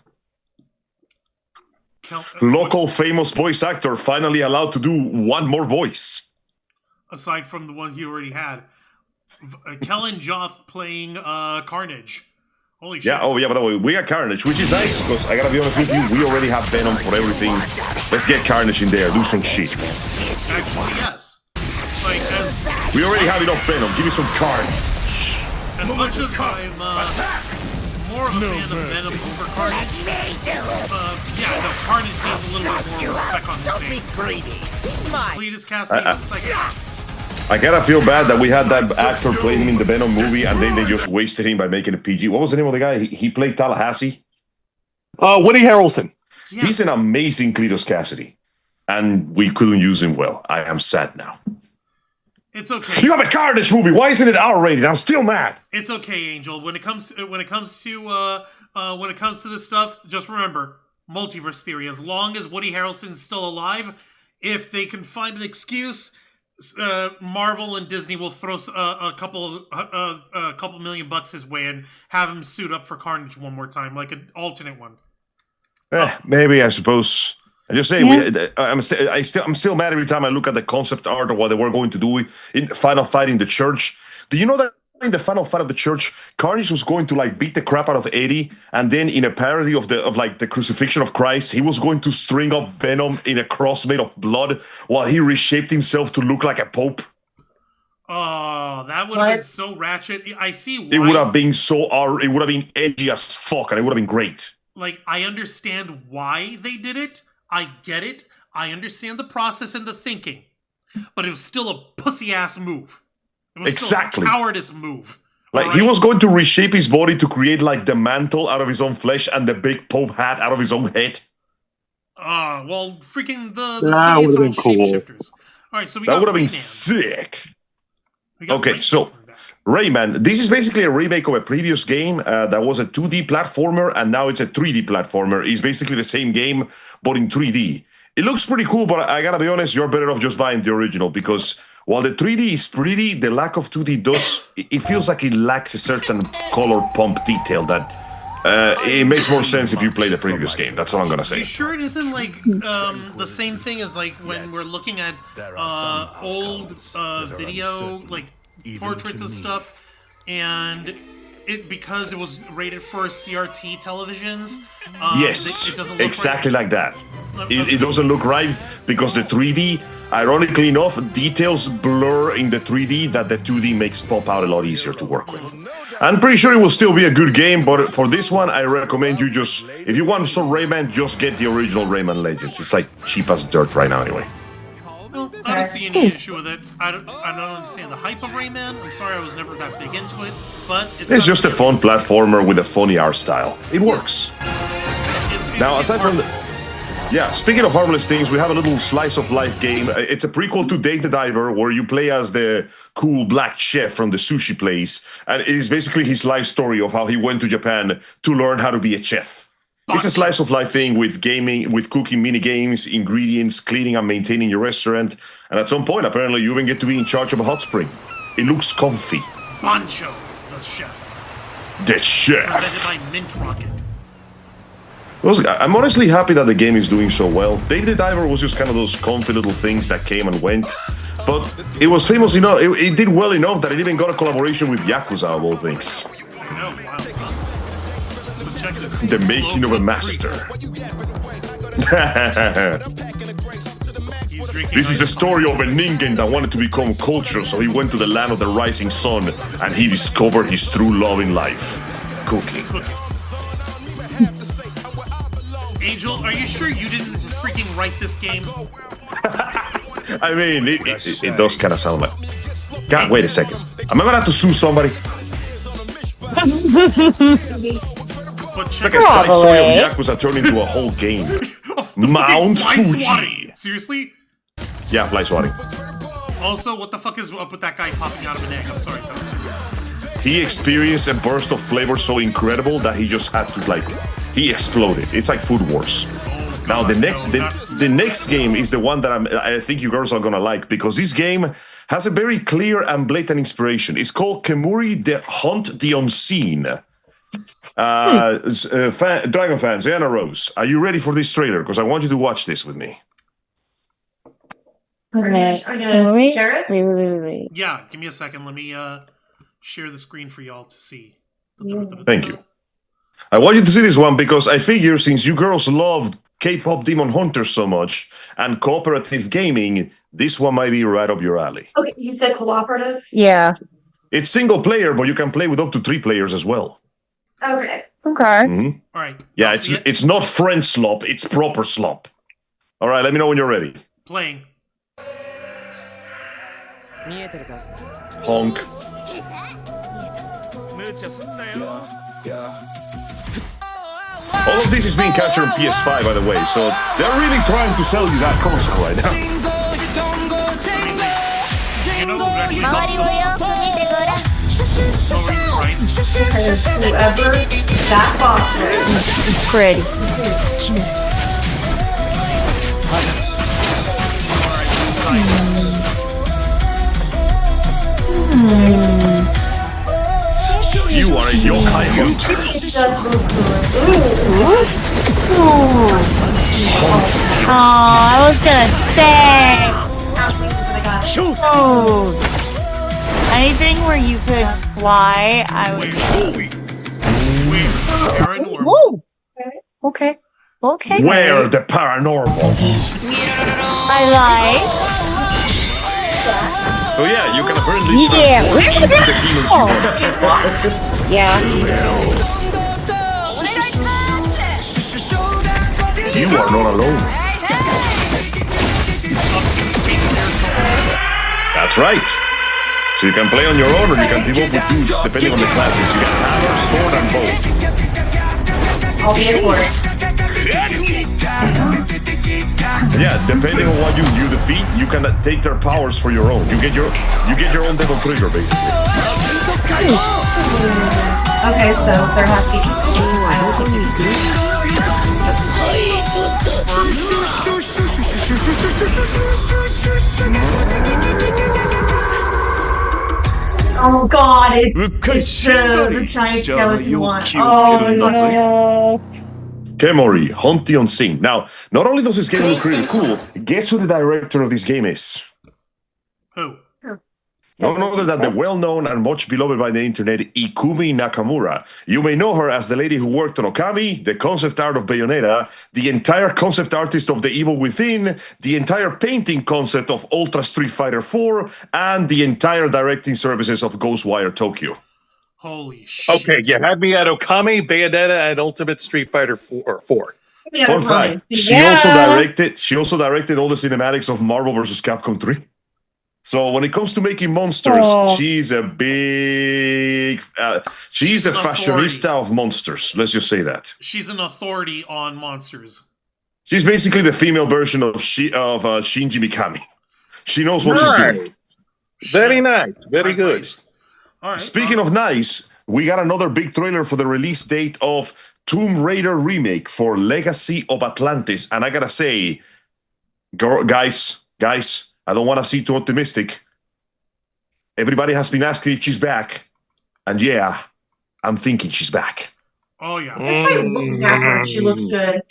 Local famous voice actor finally allowed to do one more voice. Aside from the one he already had. Kellen Joff playing Carnage. Holy shit. Yeah, oh yeah, by the way, we got Carnage, which is nice, because I gotta be honest with you, we already have Venom for everything. Let's get Carnage in there, do some shit. Actually, yes. Like, we already have enough Venom, give me some Carnage. As much as I'm more of a fan of Venom over Carnage, Carnage needs a little bit more respect on his name. Cletus Cassidy is the second half. I kind of feel bad that we had that actor play him in the Venom movie, and then they just wasted him by making it PG. What was the name of the guy? He played Tallahassee? Woody Harrelson. Yeah. He's an amazing Cletus Cassidy, and we couldn't use him well. I am sad now. It's okay. You have a Carnage movie. Why isn't it R-rated? I'm still mad. It's okay, Angel. When it comes to this stuff, just remember multiverse theory. As long as Woody Harrelson's still alive, if they can find an excuse, Marvel and Disney will throw a couple $2 million his way and have him suit up for Carnage one more time, like an alternate one. Maybe, I suppose. I just say, I'm still mad every time I look at the concept art of what they were going to do in Final Fight in the Church. Do you know that in the Final Fight of the Church, Carnage was going to beat the crap out of Eddie, and then in a parody of the crucifixion of Christ, he was going to string up Venom in a cross made of blood while he reshaped himself to look like a pope? Oh, that would have been so ratchet. I see why. It would have been it would have been edgy as fuck, and it would have been great. I understand why they did it. I get it. I understand the process and the thinking. But it was still a pussy-ass move. It was still a cowardice move. He was going to reshape his body to create the mantle out of his own flesh and the big pope hat out of his own head. Well, freaking the that would have been cool. Shapeshifters. All right, so that would have been sick. Okay, so Rayman, this is basically a remake of a previous game that was a 2D platformer, and now it's a 3D platformer. It's basically the same game, but in 3D. It looks pretty cool, but I gotta be honest, you're better off just buying the original, because while the 3D is pretty, the lack of 2D it feels like it lacks a certain color pump detail that it makes more sense if you play the previous game. That's all I'm gonna say. You sure it isn't the same thing as when we're looking at old video portraits and stuff, and because it was rated for CRT televisions. Yes, it doesn't look exactly like that. It doesn't look right because the 3D, ironically enough, details blur in the 3D that the 2D makes pop out a lot easier to work with. I'm pretty sure it will still be a good game, but for this one, I recommend you if you want some Rayman, just get the original Rayman Legends. It's cheap as dirt right now anyway. Well, I don't see any issue with it. I don't understand the hype of Rayman. I'm sorry, I was never that big into it, but it's just a fun platformer with a funny art style. It works. Now, aside from speaking of harmless things, we have a little slice of life game. It's a prequel to Dave the Diver, where you play as the cool black chef from the sushi place, and it is basically his life story of how he went to Japan to learn how to be a chef. It's a slice of life thing with gaming, with cooking mini games, ingredients, cleaning and maintaining your restaurant, and at some point, apparently, you even get to be in charge of a hot spring. It looks comfy. Bancho, the chef. The chef. Presented by Mint Rocket. I'm honestly happy that the game is doing so well. Dave the Diver was just kind of those comfy little things that came and went, but it was famous enough. It did well enough that it even got a collaboration with Yakuza of all things. Oh, wow. The making of a master. He's drinking This is ice a story of a ningen that wanted to become cultured, so he went to the land of the rising sun, and he discovered his true love in life. Cooking. Angel, are you sure you didn't freaking write this game? I mean, it does kind of sound like... God, wait a second. Am I gonna have to sue somebody? But It's like a side story of Yakuza turned into a whole game. Mount Fuji. Swatting. Seriously? Yeah, fly swatting. Also, what the fuck is up with that guy popping out of an egg? I'm sorry, Thomas. He experienced a burst of flavor so incredible that he just had to, like, he exploded. It's like Food Wars. Now the next game is the one that I think you girls are gonna like, because this game has a very clear and blatant inspiration. It's called Kemuri the Hunt the Unseen. Dragon fans, Anna Rose, are you ready for this trailer? Because I want you to watch this with me. Okay. Are you gonna share it? Wait. Yeah, give me a second. Let me share the screen for y'all to see. Thank you. I want you to see this one because I figure since you girls loved K-pop Demon Hunters so much and cooperative gaming, this one might be right up your alley. Okay, you said cooperative? Yeah. It's single player, but you can play with up to 3 players as well. Okay. Okay. All right. Yeah, it's not French slop, it's proper slop. All right, let me know when you're ready. Playing. Honk. All of this is being captured on PS5, by the way, so they're really trying to sell you that console right now. You know who actually got some lowering price? Because whoever that box was. Pretty. You are a yokai hunter. It does look good. Oh, I was gonna say. Oh. Anything where you could fly, I would. Woo! Okay. Where the paranormal? I like. So yeah, you can apparently transform into the demons you want. Yeah. You are not alone. That's right. So you can play on your own, or you can team up with dudes, depending on the classes. You can hammer, sword, and bow. I'll be a sword. Yes, depending on what you defeat, you can take their powers for your own. You get your own devil trigger, basically. Okay, so there has to be pizza. I will take the Oh god, it's the giant skeleton one. Oh no. Kemuri, Hunt the Unseen. Now, not only does this game look really cool, guess who the director of this game is? Who? None other than the well-known and much beloved by the internet, Ikumi Nakamura. You may know her as the lady who worked on Okami, the concept art of Bayonetta, the entire concept artist of The Evil Within, the entire painting concept of Ultra Street Fighter 4, and the entire directing services of Ghostwire Tokyo. Holy shit. Okay, you had me at Okami, Bayonetta, and Ultimate Street Fighter 4. Fun fact, she also directed all the cinematics of Marvel vs. Capcom 3. So when it comes to making monsters, she's a big... she's a fashionista of monsters, let's just say that. She's an authority on monsters. She's basically the female version of Shinji Mikami. She knows what she's doing. Very nice. Very good. All right, Speaking of nice, we got another big trailer for the release date of Tomb Raider Remake for Legacy of Atlantis. And I gotta say, guys, I don't want to see too optimistic. Everybody has been asking if she's back. And yeah, I'm thinking she's back. Oh, yeah. That's why looking at her, she looks good.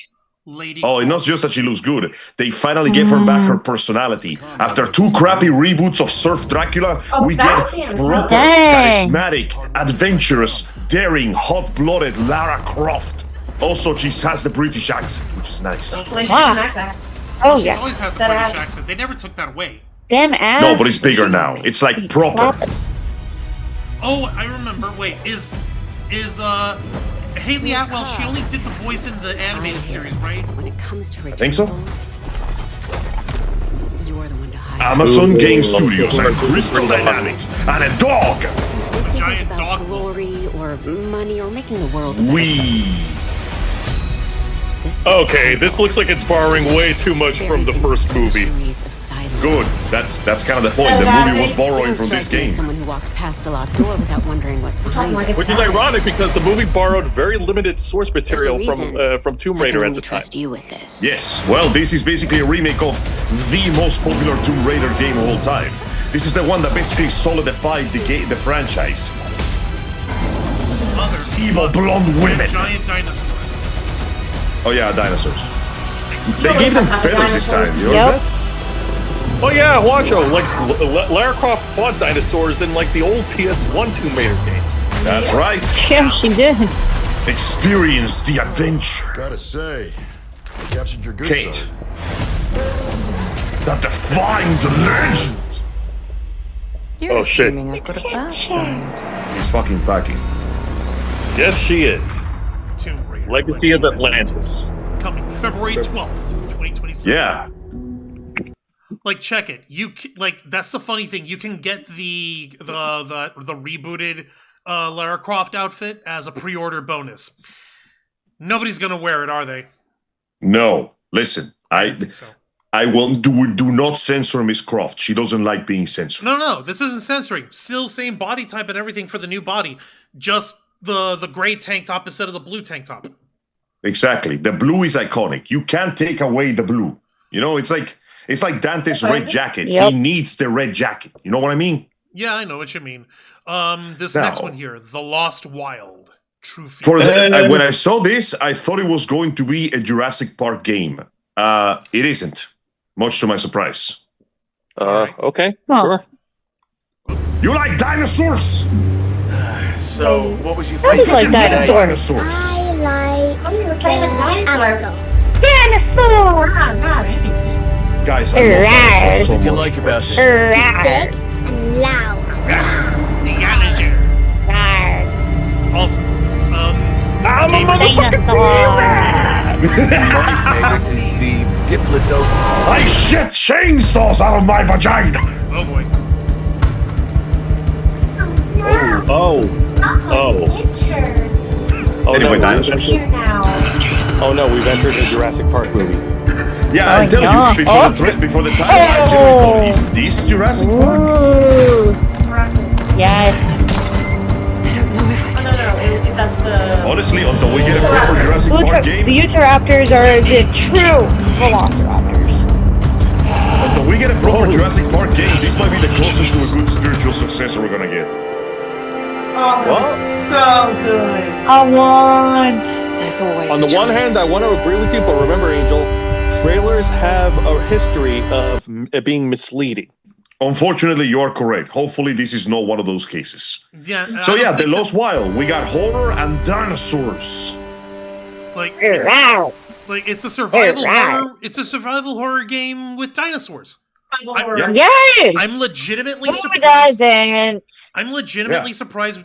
Lady. Oh, and not just that she looks good. They finally gave her back her personality. After 2 crappy reboots of Surf Dracula, we get proper, charismatic, adventurous, daring, hot-blooded Lara Croft. Also, she has the British accent, which is nice. Oh, She's yeah. always had the That British ass. accent. They never took that away. Damn ass. No, but it's bigger now. It's like proper. Oh, I remember. Wait, is Haley Atwell? She only did the voice in the animated series, right? When it comes to I think so. You're the one to hide. Amazon Game Studios and Crystal Dynamics and a dog. This isn't giant about dog. glory or money or making the world a better We. place. This is a Okay, puzzle. this looks like it's borrowing way too much from the Buried in first movie. centuries of silence. Good. That's kind of the point. The movie was borrowing from this Strike me as game. someone who walks past a locked door without wondering what's behind it. Which is ironic because the movie borrowed very limited source material from Tomb Raider at the time. Trust you with this. Yes. Well, this is basically a remake of the most popular Tomb Raider game of all time. This is the one that basically solidified the franchise. Mother. Evil blonde women. Giant dinosaur. Oh yeah, dinosaurs. They gave them feathers this time. You know that? Oh yeah, Wancho, like Lara Croft fought dinosaurs in like the old PS1 Tomb Raider games. That's right. Yeah, she did. Experience the adventure. Gotta say, you captured your good Kate. side. That defined the legend. Oh shit. He's fucking packing. Yes, she is. Tomb Raider. Legacy of Atlantis. Coming February 12th, 2027. Yeah. Like, check it. That's the funny thing. You can get the rebooted Lara Croft outfit as a pre-order bonus. Nobody's gonna wear it, are they? No. Listen, I will do not censor Miss Croft. She doesn't like being censored. No. This isn't censoring. Still same body type and everything for the new body. Just the gray tank top instead of the blue tank top. Exactly. The blue is iconic. You can't take away the blue. You know, it's like Dante's red jacket. Yep. He needs the red jacket. You know what I mean? Yeah, I know what you mean. This Now- next one here, The Lost Wild. True For fear. when I saw this, I thought it was going to be a Jurassic Park game. It isn't, much to my surprise. Okay, Huh. sure. You like dinosaurs? So, what was you I just thinking? like dinosaurs. Dinosaurs. Dinosaur! Guys, I love dinosaurs so What do you much. like about this? And loud. Also, I'm a My favorite is the Diplodocus. I shit chainsaws out of my vagina. oh boy. Oh. Anyway, no, dinosaurs. Oh no, we've entered a Jurassic Park movie. Yeah, I'm telling no. you, before the time, I generally thought, is this Jurassic Park? Ooh. Yes. Honestly, until we get a proper Jurassic Park The game, Utahraptors are the true Velociraptors. until we get a proper Jurassic Park game, this might be the closest to a good spiritual successor we're gonna get. So good. I want. There's always On a the one choice. hand, I want to agree with you, but remember, Angel, trailers have a history of it being misleading. Unfortunately, you are correct. Hopefully, this is not one of those cases. Yeah. So I don't yeah, The think Lost Wild. We got horror and dinosaurs. like Wow. it's a survival Right. horror. It's a survival horror game with dinosaurs. Yeah. Yes. I'm legitimately Who surprised. doesn't? I'm legitimately Yeah. surprised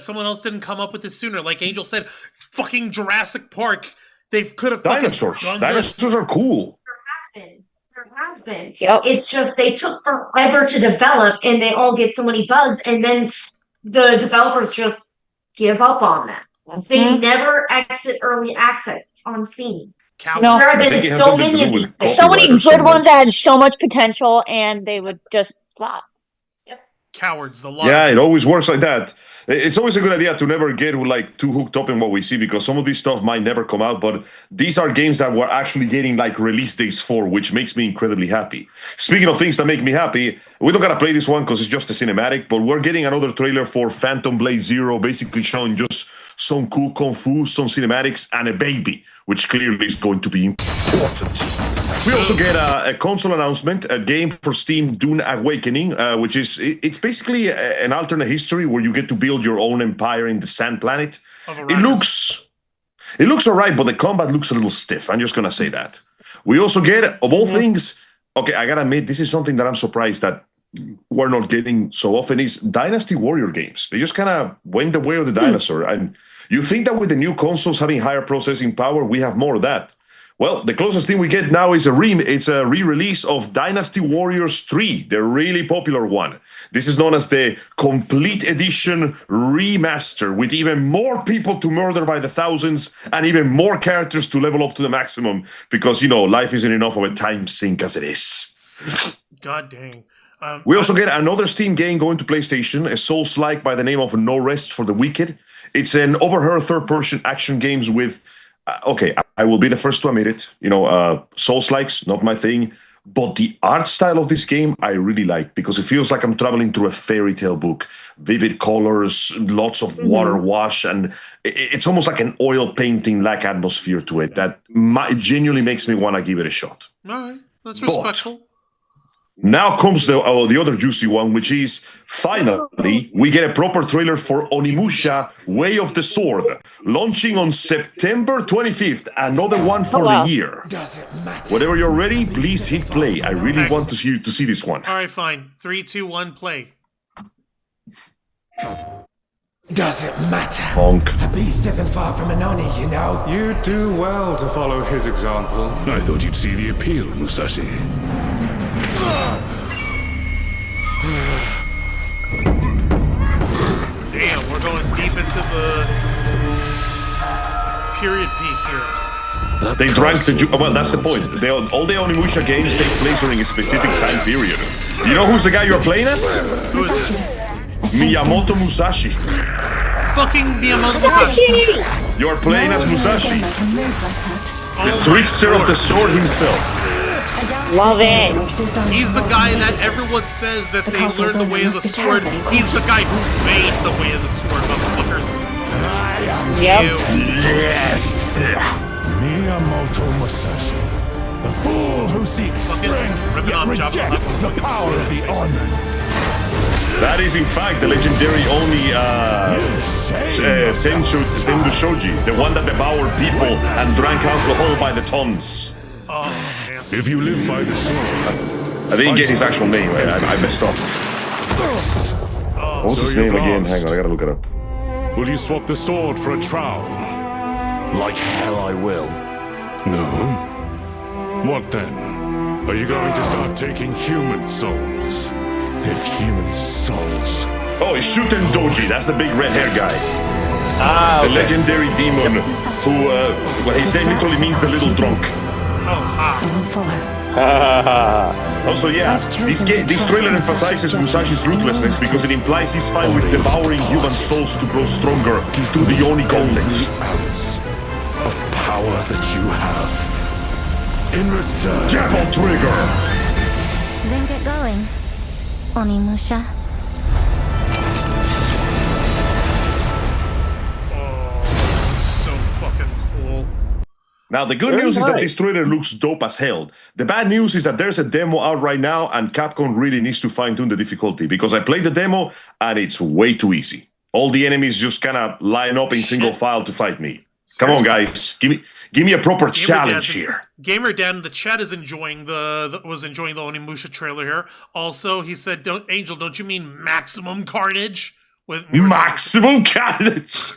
someone else didn't come up with this sooner. Like Angel said, fucking Jurassic Park. They could have fucking Dinosaurs. done this. Dinosaurs are cool. There has been. Yep. It's just they took forever to develop and they all get so many bugs and then the developers just give up on them. They never exit early access on Steam. Cowards. No. There have I think it been has so something to many do of with these things. So many copyright or good something. ones that had so much potential, and they would just flop. Cowards. The Yeah, it always works like that. It's always a good idea to never get like too hooked up in what we see because some of this stuff might never come out. But these are games that we're actually getting like release dates for, which makes me incredibly happy. Speaking of things that make me happy, we don't gotta play this one because it's just a cinematic. But we're getting another trailer for Phantom Blade Zero, basically showing just some cool kung fu, some cinematics, and a baby, which clearly is going to be important. We also get a console announcement, a game for Steam, Dune Awakening, which is it's basically an alternate history where you get to build your own empire in the Sand Planet. Of It Arrakis. It looks all right, but the combat looks a little stiff. I'm just going to say that. We also get, of all things, okay, I got to admit, this is something that I'm surprised that we're not getting so often, is Dynasty Warrior games. They just kind of went the way of the dinosaur. And you think that with the new consoles having higher processing power, we have more of that. Well, the closest thing we get now is a re-release of Dynasty Warriors 3, the really popular one. This is known as the Complete Edition Remaster, with even more people to murder by the thousands and even more characters to level up to the maximum, because, life isn't enough of a time sink as it is. God dang. We also get another Steam game going to PlayStation, a Souls-like by the name of No Rest for the Wicked. It's an overheard third-person action games with... okay, I will be the first to admit it. Souls-likes, not my thing. But the art style of this game, I really like, because it feels like I'm traveling through a fairy tale book. Vivid colors, lots of water wash, and it's almost like an oil painting-like atmosphere to it that genuinely makes me want to give it a shot. All right, that's respectful. Now comes the other juicy one, which is, finally, we get a proper trailer for Onimusha Way of the Sword, launching on September 25th, another one for the year. Whenever you're ready, please hit play. I really want to see this one. All right, fine. 3, 2, 1, play. Doesn't matter. Honk. A beast isn't far from an Oni, you know. You do well to follow his example. I thought you'd see the appeal, Musashi. Damn, we're going deep into the period piece here. They drank the well, that's the point. All the Onimusha games take place during a specific time period. You know who's the guy you're playing as? Who is it? Miyamoto Musashi. Fucking Miyamoto Musashi. You're playing as Musashi, the trickster of the sword himself. Love it. He's the guy that everyone says that they learned the way of the sword. He's the guy who made the way of the sword, motherfuckers. Yep. Miyamoto Musashi, the fool who seeks strength yet rejects the power of the Oni. That is, in fact, the legendary Oni Tendu Shoji, the one that devoured people and drank alcohol by the tons. Oh, if you live by the sword... I didn't get his actual name, I messed up. What's his name again? Hang on, I gotta look it up. Will you swap the sword for a trowel? Like hell I will. No. What then? Are you going to start taking human souls? If human souls... Oh, it's Shuten Doji, that's the big red-haired guy. Ah, the legendary demon who, well, his name literally means the little drunk. Also, yeah, this trailer emphasizes Musashi's ruthlessness because it implies he's fine with devouring human souls to grow stronger through the Oni Gauntlet. ounce of power that you have. In return... Jabble trigger! Then get going, Onimusha. so fucking cool. Now, the good news is that this trailer looks dope as hell. The bad news is that there's a demo out right now, and Capcom really needs to fine-tune the difficulty, because I played the demo, and it's way too easy. All the enemies just kind of line up in single file to fight me. Come on, guys. Give me a proper challenge here. Gamer Dad in the chat is enjoying the Onimusha trailer here. Also, he said, Angel, don't you mean maximum carnage? Maximum carnage!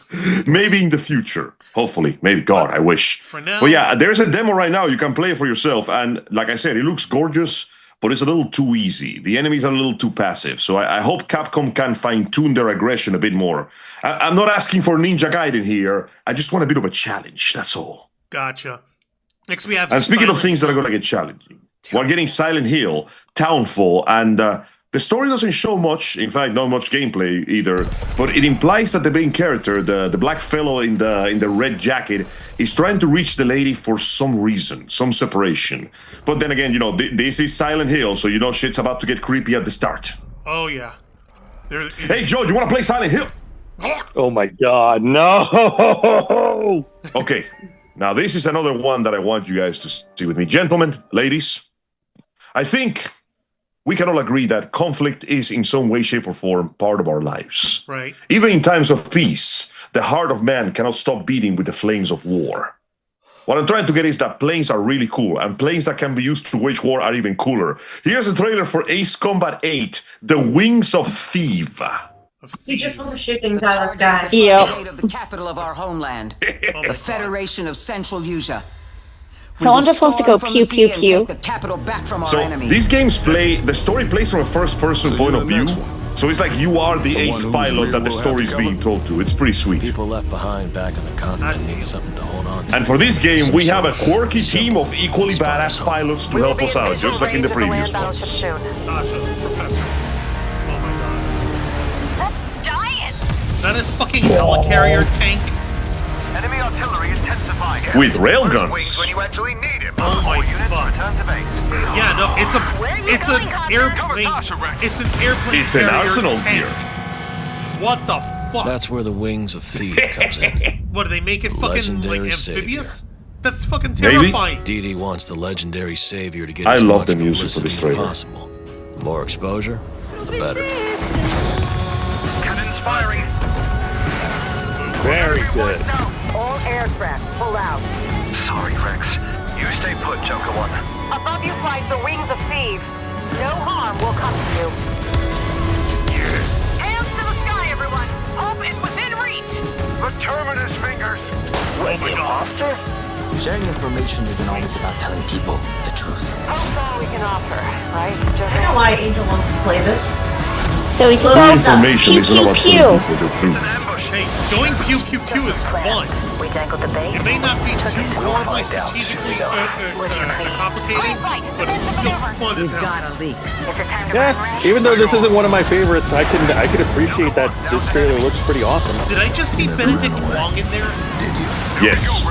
Maybe in the future. Hopefully. Maybe. God, I wish. For now. But yeah, there's a demo right now. You can play it for yourself. And like I said, it looks gorgeous, but it's a little too easy. The enemies are a little too passive. So I hope Capcom can fine-tune their aggression a bit more. I'm not asking for Ninja Gaiden here. I just want a bit of a challenge. That's all. Gotcha. Next we have... And speaking of things that are going to get challenging, we're getting Silent Hill, Townfall, and... the story doesn't show much, in fact, not much gameplay either, but it implies that the main character, the black fellow in the red jacket, is trying to reach the lady for some reason, some separation. But then again, this is Silent Hill, so shit's about to get creepy at the start. Oh, yeah. Hey, Joe, you want to play Silent Hill? Oh my God, no! Okay, now this is another one that I want you guys to see with me. Gentlemen, ladies, I think... we can all agree that conflict is in some way, shape, or form part of our lives. Right. Even in times of peace, the heart of man cannot stop beating with the flames of war. What I'm trying to get is that planes are really cool, and planes that can be used to wage war are even cooler. Here's a trailer for Ace Combat 8, The Wings of Thief. You just want to shoot things out of the sky. Of the capital of our homeland, the Federation of Central Asia. Someone just wants to go pew pew pew. The capital back from our So enemy. these games the story plays from a first-person point of view. So it's like you are the ace pilot that the story is being told to. It's pretty sweet. People left behind back on the continent need something to hold on to. And for this game, we have a quirky team of equally badass pilots to help us out, just like in the previous ones. Tasha, Professor. Oh my god. That's giant! Is that a fucking helicarrier tank? Enemy artillery intensifying. With railguns. When you actually need it. Oh my fuck. Return to base. Yeah, no, it's an airplane. It's an airplane. It's an arsenal tank. gear. What the fuck? That's where the Wings of Thief comes in. What, do they make it fucking Legendary like amphibious? savior. That's fucking terrifying. DD wants the legendary savior to get I as love much the music for publicity this trailer. as possible. The more exposure, the better. Cannons firing. Very good. All aircraft, pull out. Sorry, Rex. You stay put, Joker 1. Above you flies the Wings of Thief. No harm will come to you. Yes. Hands to the sky, everyone! Hope is within reach! The Terminus fingers. Oh my god. Sharing information isn't always about telling people the truth. Hope's all we can offer, right? I don't know why Angel wants to play this. So we can Little go Information pew is not pew about pew. telling people the truth. Hey, going pew pew pew is fun. We dangled the bait. It may not be too horribly strategically complicated, but it's still fun as hell. Got a leak. Yeah, even though this isn't one of my favorites, I can appreciate that this trailer looks pretty awesome. Did I just see Benedict Wong in there? Yes.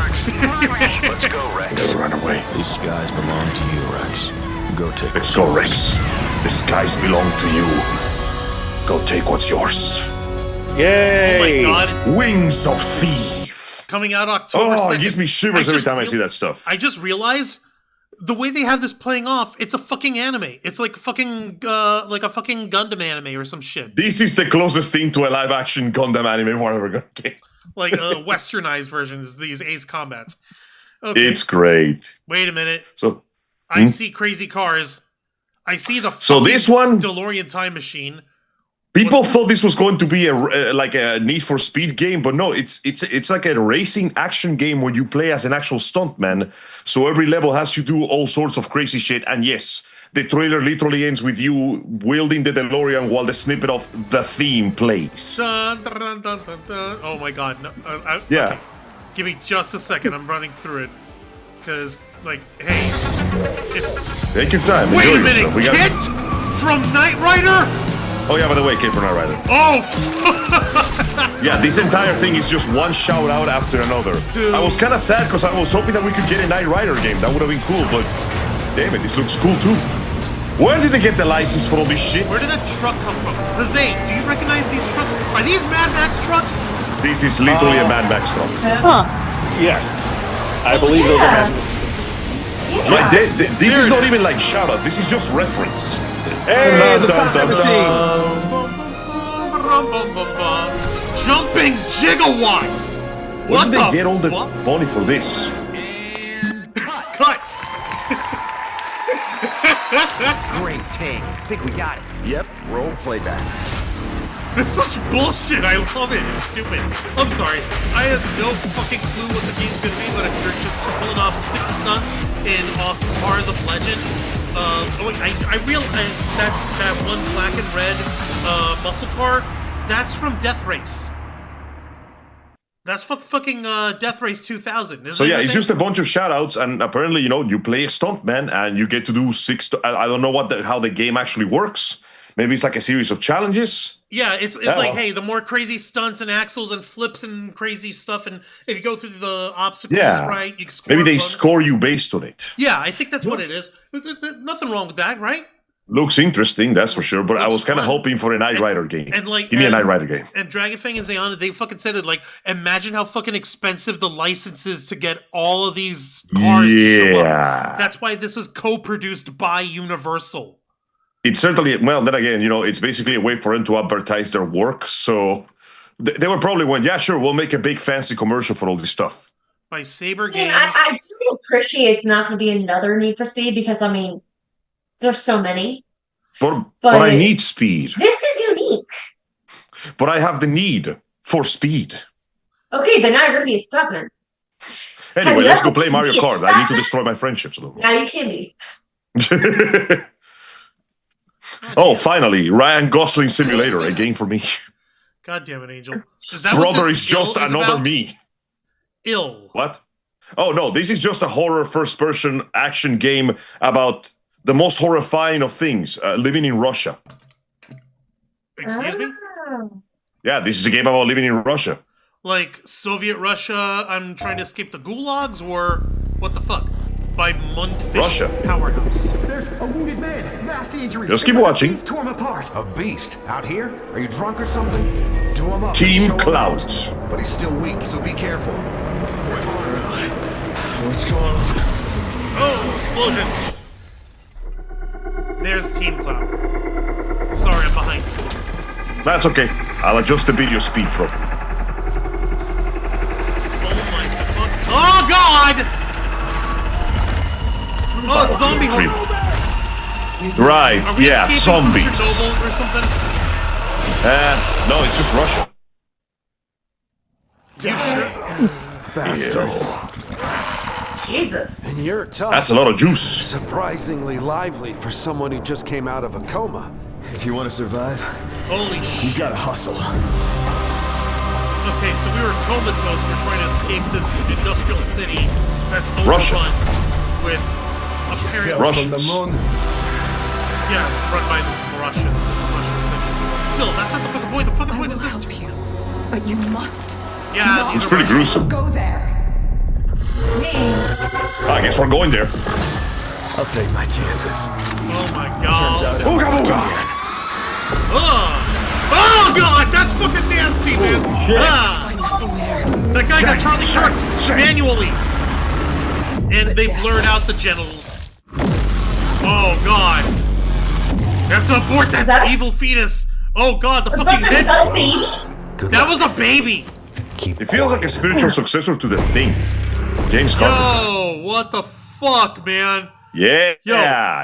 Let's go, Rex. Never run away. These skies belong to you, Rex. Go take Let's go, Rex. The skies belong to you. Go take what's yours. Yay! Oh my god, it's Wings of Thief. coming out October 2nd. Oh, it gives me shivers every time I see that stuff. I just realized the way they have this playing off, it's a fucking anime. It's like fucking like a fucking Gundam anime or some shit. This is the closest thing to a live-action Gundam anime we're ever gonna get. Like westernized versions, these Ace Combats. Okay. It's great. Wait a minute. So I see crazy cars. I see the So this one- DeLorean time machine. people thought this was going to be like a Need for Speed game, but no, it's like a racing action game where you play as an actual stuntman. So every level has you do all sorts of crazy shit. And yes, the trailer literally ends with you wielding the DeLorean while the snippet of the theme plays. Dun, dun, dun, dun, dun, dun. Oh my god. No, Yeah. okay. Give me just a second. I'm running through it. Because, like, hey. Take your time. Wait Enjoy a minute. yourself. We got- Kit from Knight Rider? Oh yeah, by the way, Kid for Knight Rider. Oh! Yeah, this entire thing is just one shout out after another. Dude. I was kind of sad because I was hoping that we could get a Knight Rider game. That would have been cool, but damn it, this looks cool too. Where did they get the license for all this shit? Where did that truck come from? Jose, do you recognize these trucks? Are these Mad Max trucks? This is literally a Mad Max truck. Huh. Yes, I believe those are Mad. Like, this is not even like shout out. This is just reference. Hey, the time machine! Jumping gigawatts! Where What did they the get all the fuck? money for this? Cut! Great take. Think we got it. Yep, roll playback. It's such bullshit. I love it. It's stupid. I'm sorry. I have no fucking clue what the game's gonna be, but if you're just pulling off 6 stunts in awesome cars of legend, I realize that one black and red muscle car, that's from Death Race. That's fucking Death Race 2000. Isn't So it yeah, the it's same? just a bunch of shout outs, and apparently, you know, you play a stuntman and you get to do 6. I don't know how the game actually works. Maybe it's like a series of challenges. Yeah, it's like, hey, the more crazy stunts and axles and flips and crazy stuff, and if you go through the obstacles right, you can score. Maybe they score you based on it. Yeah, I think that's what it is. There's nothing wrong with that, right? Looks interesting, that's for sure. But I Looks was kind of fun. hoping for a Knight Rider game. And like, Give me a Knight Rider game. And Dragonfang and Zayana, they fucking said it. Like, imagine how fucking expensive the license is to get all of these cars to show up. That's why this was co-produced by Universal. It's certainly, well, then again, you know, it's basically a way for them to advertise their work. So They were probably went, yeah, sure, we'll make a big fancy commercial for all this stuff. By Saber I mean, Games. I do appreciate it's not going to be another Need for Speed because, I mean, there's so many. But I need speed. This is unique. But I have the need for speed. Okay, then now you're going to be a stuntman. Anyway, let's go play Mario Kart. I need to destroy my friendships a little bit. Now you can be. Oh, finally, Ryan Gosling Simulator, a game for me. God damn it, Angel. Is that Brother what is just another me. Ill. What? Oh, no, this is just a horror first-person action game about the most horrifying of things, living in Russia. Excuse me? Yeah, this is a game about living in Russia. Like Soviet Russia, I'm trying to escape the gulags, or what the fuck? By Mundfish Russia. Powerhouse. There's a wounded man. Nasty injuries. Just keep watching. He's torn apart. A beast? Out here? Are you drunk or something? Do him up. Team Clouds. But he's still weak, so be careful. What's going on? Oh, explosion! There's Team Cloud. Sorry, I'm behind. That's okay. I'll adjust the video speed properly. Oh my god. Oh god! Oh, it's zombie horror. Right, Are we yeah, escaping zombies. from Chernobyl or something? No, it's just Russia. You sure? Jesus. And you're tough. That's a lot of juice. Surprisingly lively for someone who just came out of a coma. If you want to survive, Holy shit. you gotta hustle. Okay, so we were comatose. We're trying to escape this industrial city that's overrun Russia. with apparent Russians. Yeah, it's run by the Russians. It's a Russian city. Still, that's not the fucking point. The fucking point is this. But you must. Yeah, It's pretty gruesome. Go there. I guess we're going there. I'll take my chances. Oh my god. Ooga booga! Oh god, that's fucking nasty, man. That guy got Charlie Sharked manually. And they blurred out the genitals. Oh god. We have to abort that evil fetus. Oh god, the fucking head. That was a baby. It feels like a spiritual successor to The Thing. James Carpenter. Yo, what the fuck, man? Yeah,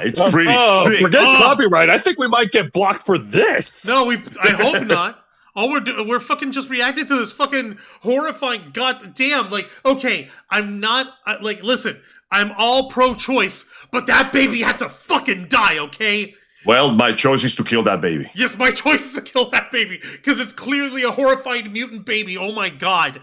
it's pretty sick. Forget copyright. I think we might get blocked for this. No, I hope not. All we're fucking just reacting to this fucking horrifying goddamn, like, okay, I'm not, like, listen, I'm all pro-choice, but that baby had to fucking die, okay? Well, my choice is to kill that baby. Yes, my choice is to kill that baby, because it's clearly a horrifying mutant baby, oh my god.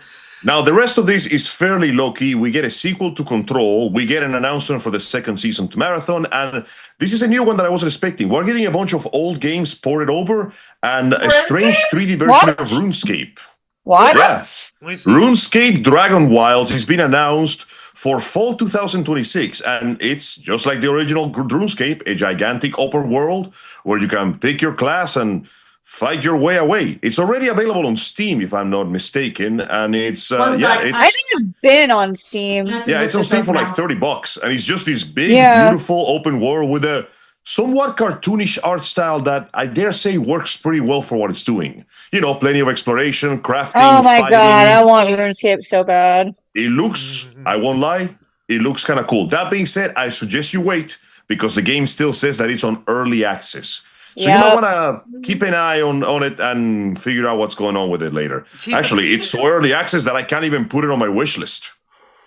Now, the rest of this is fairly low-key. We get a sequel to Control. We get an announcement for the second season to Marathon. And this is a new one that I wasn't expecting. We're getting a bunch of old games ported over and a strange 3D version of RuneScape. What? Yes. RuneScape Dragon Wilds has been announced for fall 2026. And it's just like the original RuneScape, a gigantic open world where you can pick your class and fight your way away. It's already available on Steam, if I'm not mistaken, and it's I think it's been on Steam. Yeah, it's on Steam for like $30, and it's just this big, beautiful open world with a somewhat cartoonish art style that I dare say works pretty well for what it's doing. You know, plenty of exploration, crafting. Oh my fighting. god, I want RuneScape so bad. It looks, I won't lie, it looks kind of cool. That being said, I suggest you wait because the game still says that it's on early access. So you might want to keep an eye on it and figure out what's going on with it later. Actually, it's so early access that I can't even put it on my wish list.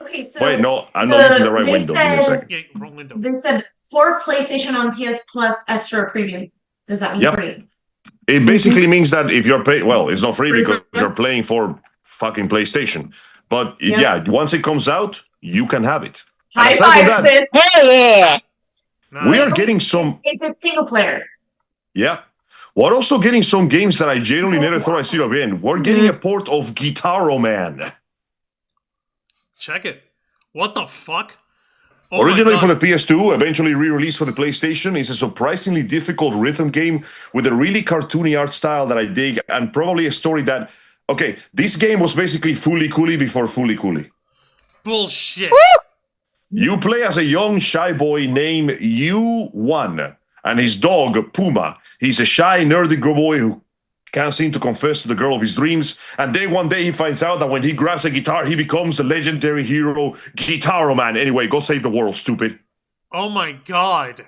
Okay, so wait, no, I'm not using the right window. Give me a second. Yeah, wrong window. They said for PlayStation on PS Plus Extra Premium. Does that mean free? It basically means that if you're paying, well, it's not free because you're playing for fucking PlayStation. But once it comes out, you can have it. High five, sis. Hell yeah! We are getting some. It's a single player. Yeah. We're also getting some games that I genuinely never thought I'd see again. We're getting a port of Guitar Man. Check it. What the fuck? Oh, originally for the PS2, eventually re-released for the PlayStation, it's a surprisingly difficult rhythm game with a really cartoony art style that I dig, and probably a story that, okay, this game was basically Fooly Cooly before Fooly Cooly. Bullshit. You play as a young shy boy named U1. And his dog, Puma, he's a shy, nerdy boy who can't seem to confess to the girl of his dreams, and then one day he finds out that when he grabs a guitar, he becomes the legendary hero Guitar Man. Anyway, go save the world, stupid. Oh my god.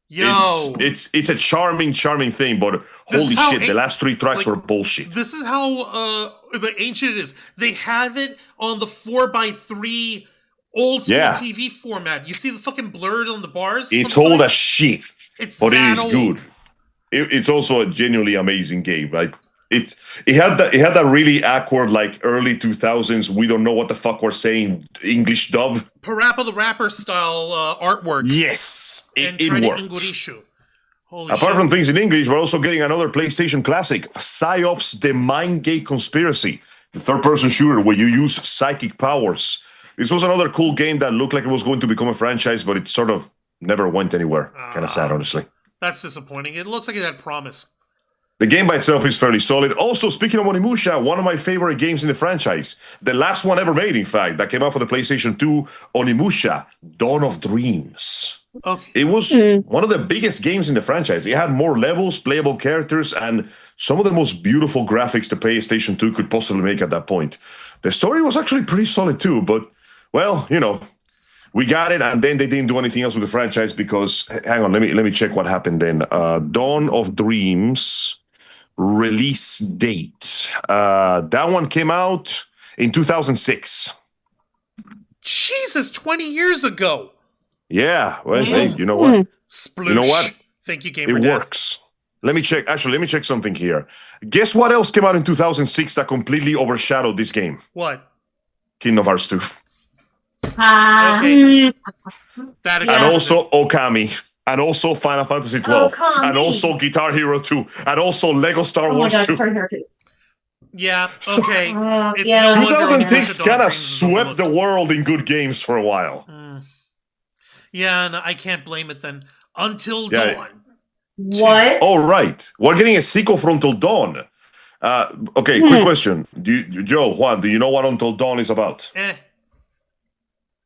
Yo. It's a charming thing, but holy shit, the last 3 tracks were bullshit. This is how the ancient it is. They have it on the 4x3 old school TV format. You see the fucking blurred on the bars? It's old as shit. But it is old. good. It's also a genuinely amazing game. Like it had that really awkward like early 2000s. We don't know what the fuck we're saying. English dub. Parappa the Rapper style artwork. Yes, it worked. Holy Apart shit. from things in English, we're also getting another PlayStation classic, PsyOps: The Mind Gate Conspiracy, the third-person shooter where you use psychic powers. This was another cool game that looked like it was going to become a franchise, but it sort of never went anywhere. Kind of sad, honestly. That's disappointing. It looks like it had promise. The game by itself is fairly solid. Also, speaking of Onimusha, one of my favorite games in the franchise, the last one ever made, in fact, that came out for the PlayStation 2, Onimusha, Dawn of Dreams. Okay. It was one of the biggest games in the franchise. It had more levels, playable characters, and some of the most beautiful graphics the PlayStation 2 could possibly make at that point. The story was actually pretty solid too, but, well, you know, we got it, and then they didn't do anything else with the franchise because, hang on, let me check what happened then. Dawn of Dreams release date. That one came out in 2006. Jesus, 20 years ago. Yeah, well, hey, you know what? Sploosh. You know what? Thank you, Gamer It Dad. works. Let me check. Actually, let me check something here. Guess what else came out in 2006 that completely overshadowed this game? What? Kingdom Hearts 2. Okay. That And also Okami. And also Final Fantasy 12. Okami. And also Guitar Hero 2. And also Lego Star Wars 2. Yeah, okay. It's yeah. no wonder 2006 Onimusha Dawn kind of of Dreams is swept overlooked. the world in good games for a while. Yeah, and I can't blame it then. Until Yeah. Dawn. What? Oh, right. We're getting a sequel for Until Dawn. Okay, quick question. Joe, Juan, do you know what Until Dawn is about?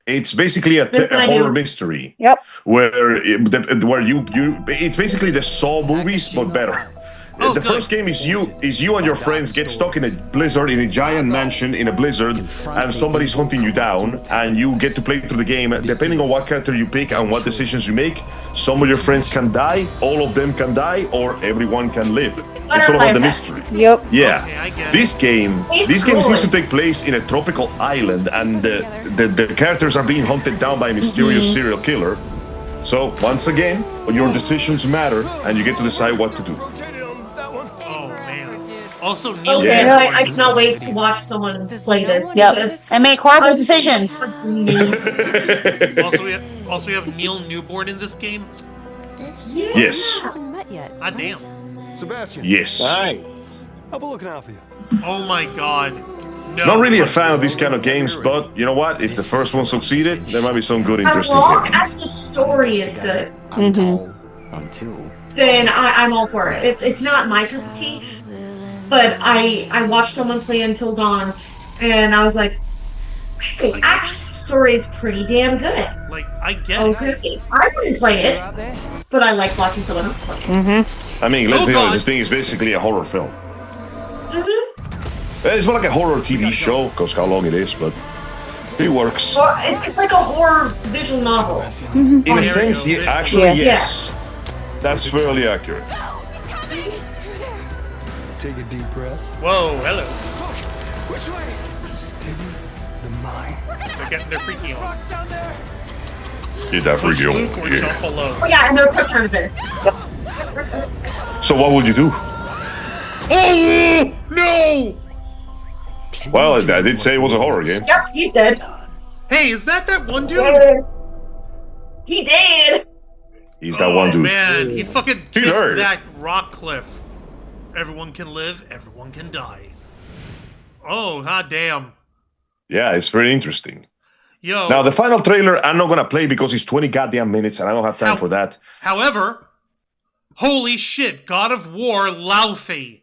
It's basically a horror mystery. Yep. Where it's basically the Saw movies, but better. The first game is you and your friends get stuck in a blizzard, in a giant mansion in a blizzard, and somebody's hunting you down, and you get to play through the game. Depending on what character you pick and what decisions you make, some of your friends can die, all of them can die, or everyone can live. It's all about the mystery. Yep. Yeah. Okay, This game seems to take place in a tropical island, and the characters are being hunted down by a mysterious serial killer. So, once again, your decisions matter, and you get to decide what to do. Also, Neil. Okay, Newborn. I cannot wait to watch someone play this. Yep. And make horrible decisions. Also, we have Neil Newborn in this game. Yes. Ah, damn. Sebastian. Yes. Hi. I'll be looking out for you. Oh my god. No. Not really a fan of these kind of games, but you know what? If the first one succeeded, there might be some good, As interesting long here. as the story is good, Until. then I'm all for it. It's not my cup of tea, but I watched someone play Until Dawn, and I was like, hey, actually, the story is pretty damn good. Like, I get Okay, I wouldn't play it, but I like watching someone else play it. I mean, let's be honest, this thing is basically a horror film. It's more like a horror TV show, because how long it is, but it works. Well, it's like a horror visual novel. In a sense, actually, Yeah. yes. That's fairly accurate. Take a deep breath. Whoa, hello. Which way? Steady the mind. They're freaking on. Get that Push freaky Luke or jump on. below. Oh yeah, and they're quick turn this. So what would you do? Oh no! Well, I did say it was a horror game. Yep, he's dead. Hey, is that one dude? He did. He's that one dude. Man, he fucking He kissed heard. that rock cliff. Everyone can live, everyone can die. Oh, hot damn. Yeah, it's pretty interesting. Yo. Now, the final trailer, I'm not going to play because it's 20 goddamn minutes, and I don't have time for that. However, holy shit, God of War Laufey.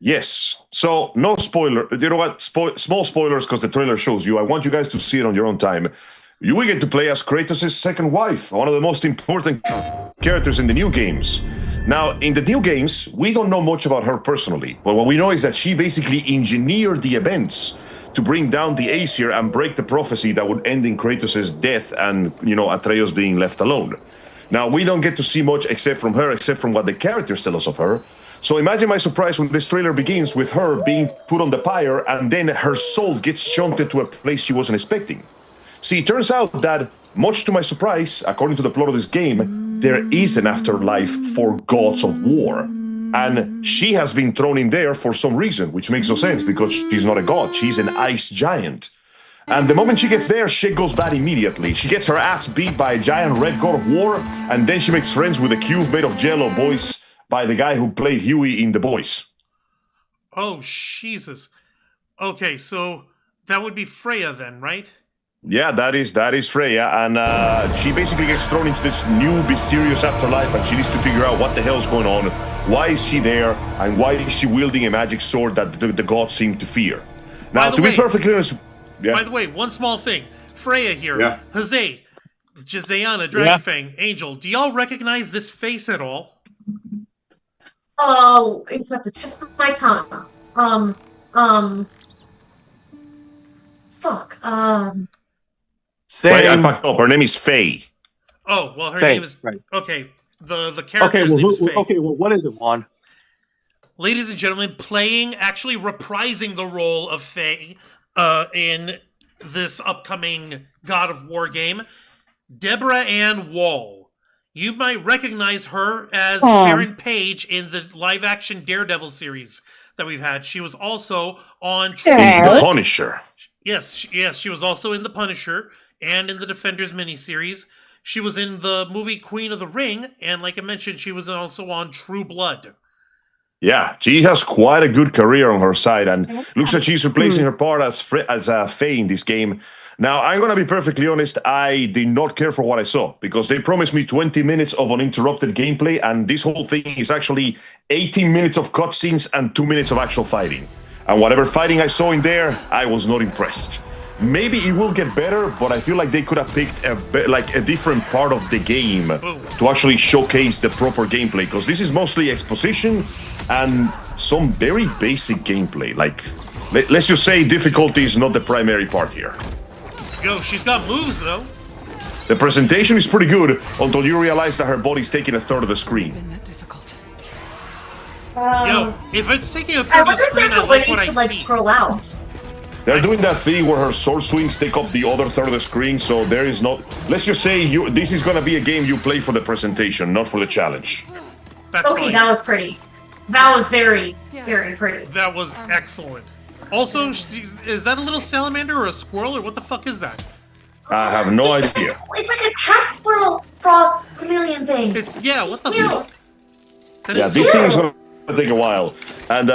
Yes. So, no spoiler. You know what? Small spoilers because the trailer shows you. I want you guys to see it on your own time. You will get to play as Kratos' second wife, one of the most important characters in the new games. Now, in the new games, we don't know much about her personally, but what we know is that she basically engineered the events to bring down the Aesir and break the prophecy that would end in Kratos' death and, you know, Atreus being left alone. Now, we don't get to see much except from what the characters tell us of her. So imagine my surprise when this trailer begins with her being put on the pyre and then her soul gets shunted to a place she wasn't expecting. See, it turns out that, much to my surprise, according to the plot of this game, there is an afterlife for gods of war. And she has been thrown in there for some reason, which makes no sense because she's not a god, she's an ice giant. And the moment she gets there, shit goes bad immediately. She gets her ass beat by a giant red god of war, and then she makes friends with a cube made of Jello boys by the guy who played Huey in The Boys. Oh, Jesus. Okay, so that would be Freya then, right? Yeah, that is Freya, and she basically gets thrown into this new mysterious afterlife, and she needs to figure out what the hell's going on, why is she there, and why is she wielding a magic sword that the gods seem to fear. Now, to be perfectly honest... Yeah. By the way, one small thing. Freya here, Jose, Jazayana, Dragonfang, Angel, do y'all recognize this face at all? Oh, it's at the tip of my tongue. Fuck, Same. Wait, I fucked up. Her name is Faye. Oh, well, her Faye, name is... right. Okay, the character's name is Faye. Okay, well, what is it, Juan? Ladies and gentlemen, actually reprising the role of Faye in this upcoming God of War game, Deborah Ann Wall. You might recognize her as Karen Page in the live-action Daredevil series that we've had. She was also on... The Punisher. Yes, she was also in The Punisher and in the Defenders miniseries. She was in the movie Queen of the Ring, and like I mentioned, she was also on True Blood. Yeah, she has quite a good career on her side, and looks like she's replacing her part as Faye in this game. Now, I'm going to be perfectly honest, I did not care for what I saw, because they promised me 20 minutes of uninterrupted gameplay, and this whole thing is actually 18 minutes of cutscenes and 2 minutes of actual fighting. And whatever fighting I saw in there, I was not impressed. Maybe it will get better, but I feel like they could have picked a different part of the game to actually showcase the proper gameplay, because this is mostly exposition and some very basic gameplay. Like, let's just say difficulty is not the primary part here. Yo, she's got moves, though. The presentation is pretty good until you realize that her body's taking a third of the screen. Yo, if it's taking a third of the screen, I like what I see. Scroll out. They're doing that thing where her sword swings take up the other third of the screen, so there is not... Let's just say this is going to be a game you play for the presentation, not for the challenge. That's okay, fine. that was pretty. That was very, very pretty. That was excellent. Also, is that a little salamander or a squirrel, or what the fuck is that? I have no idea. It's like a cat, squirrel, frog, chameleon thing. What the fuck? This thing is going to take a while. And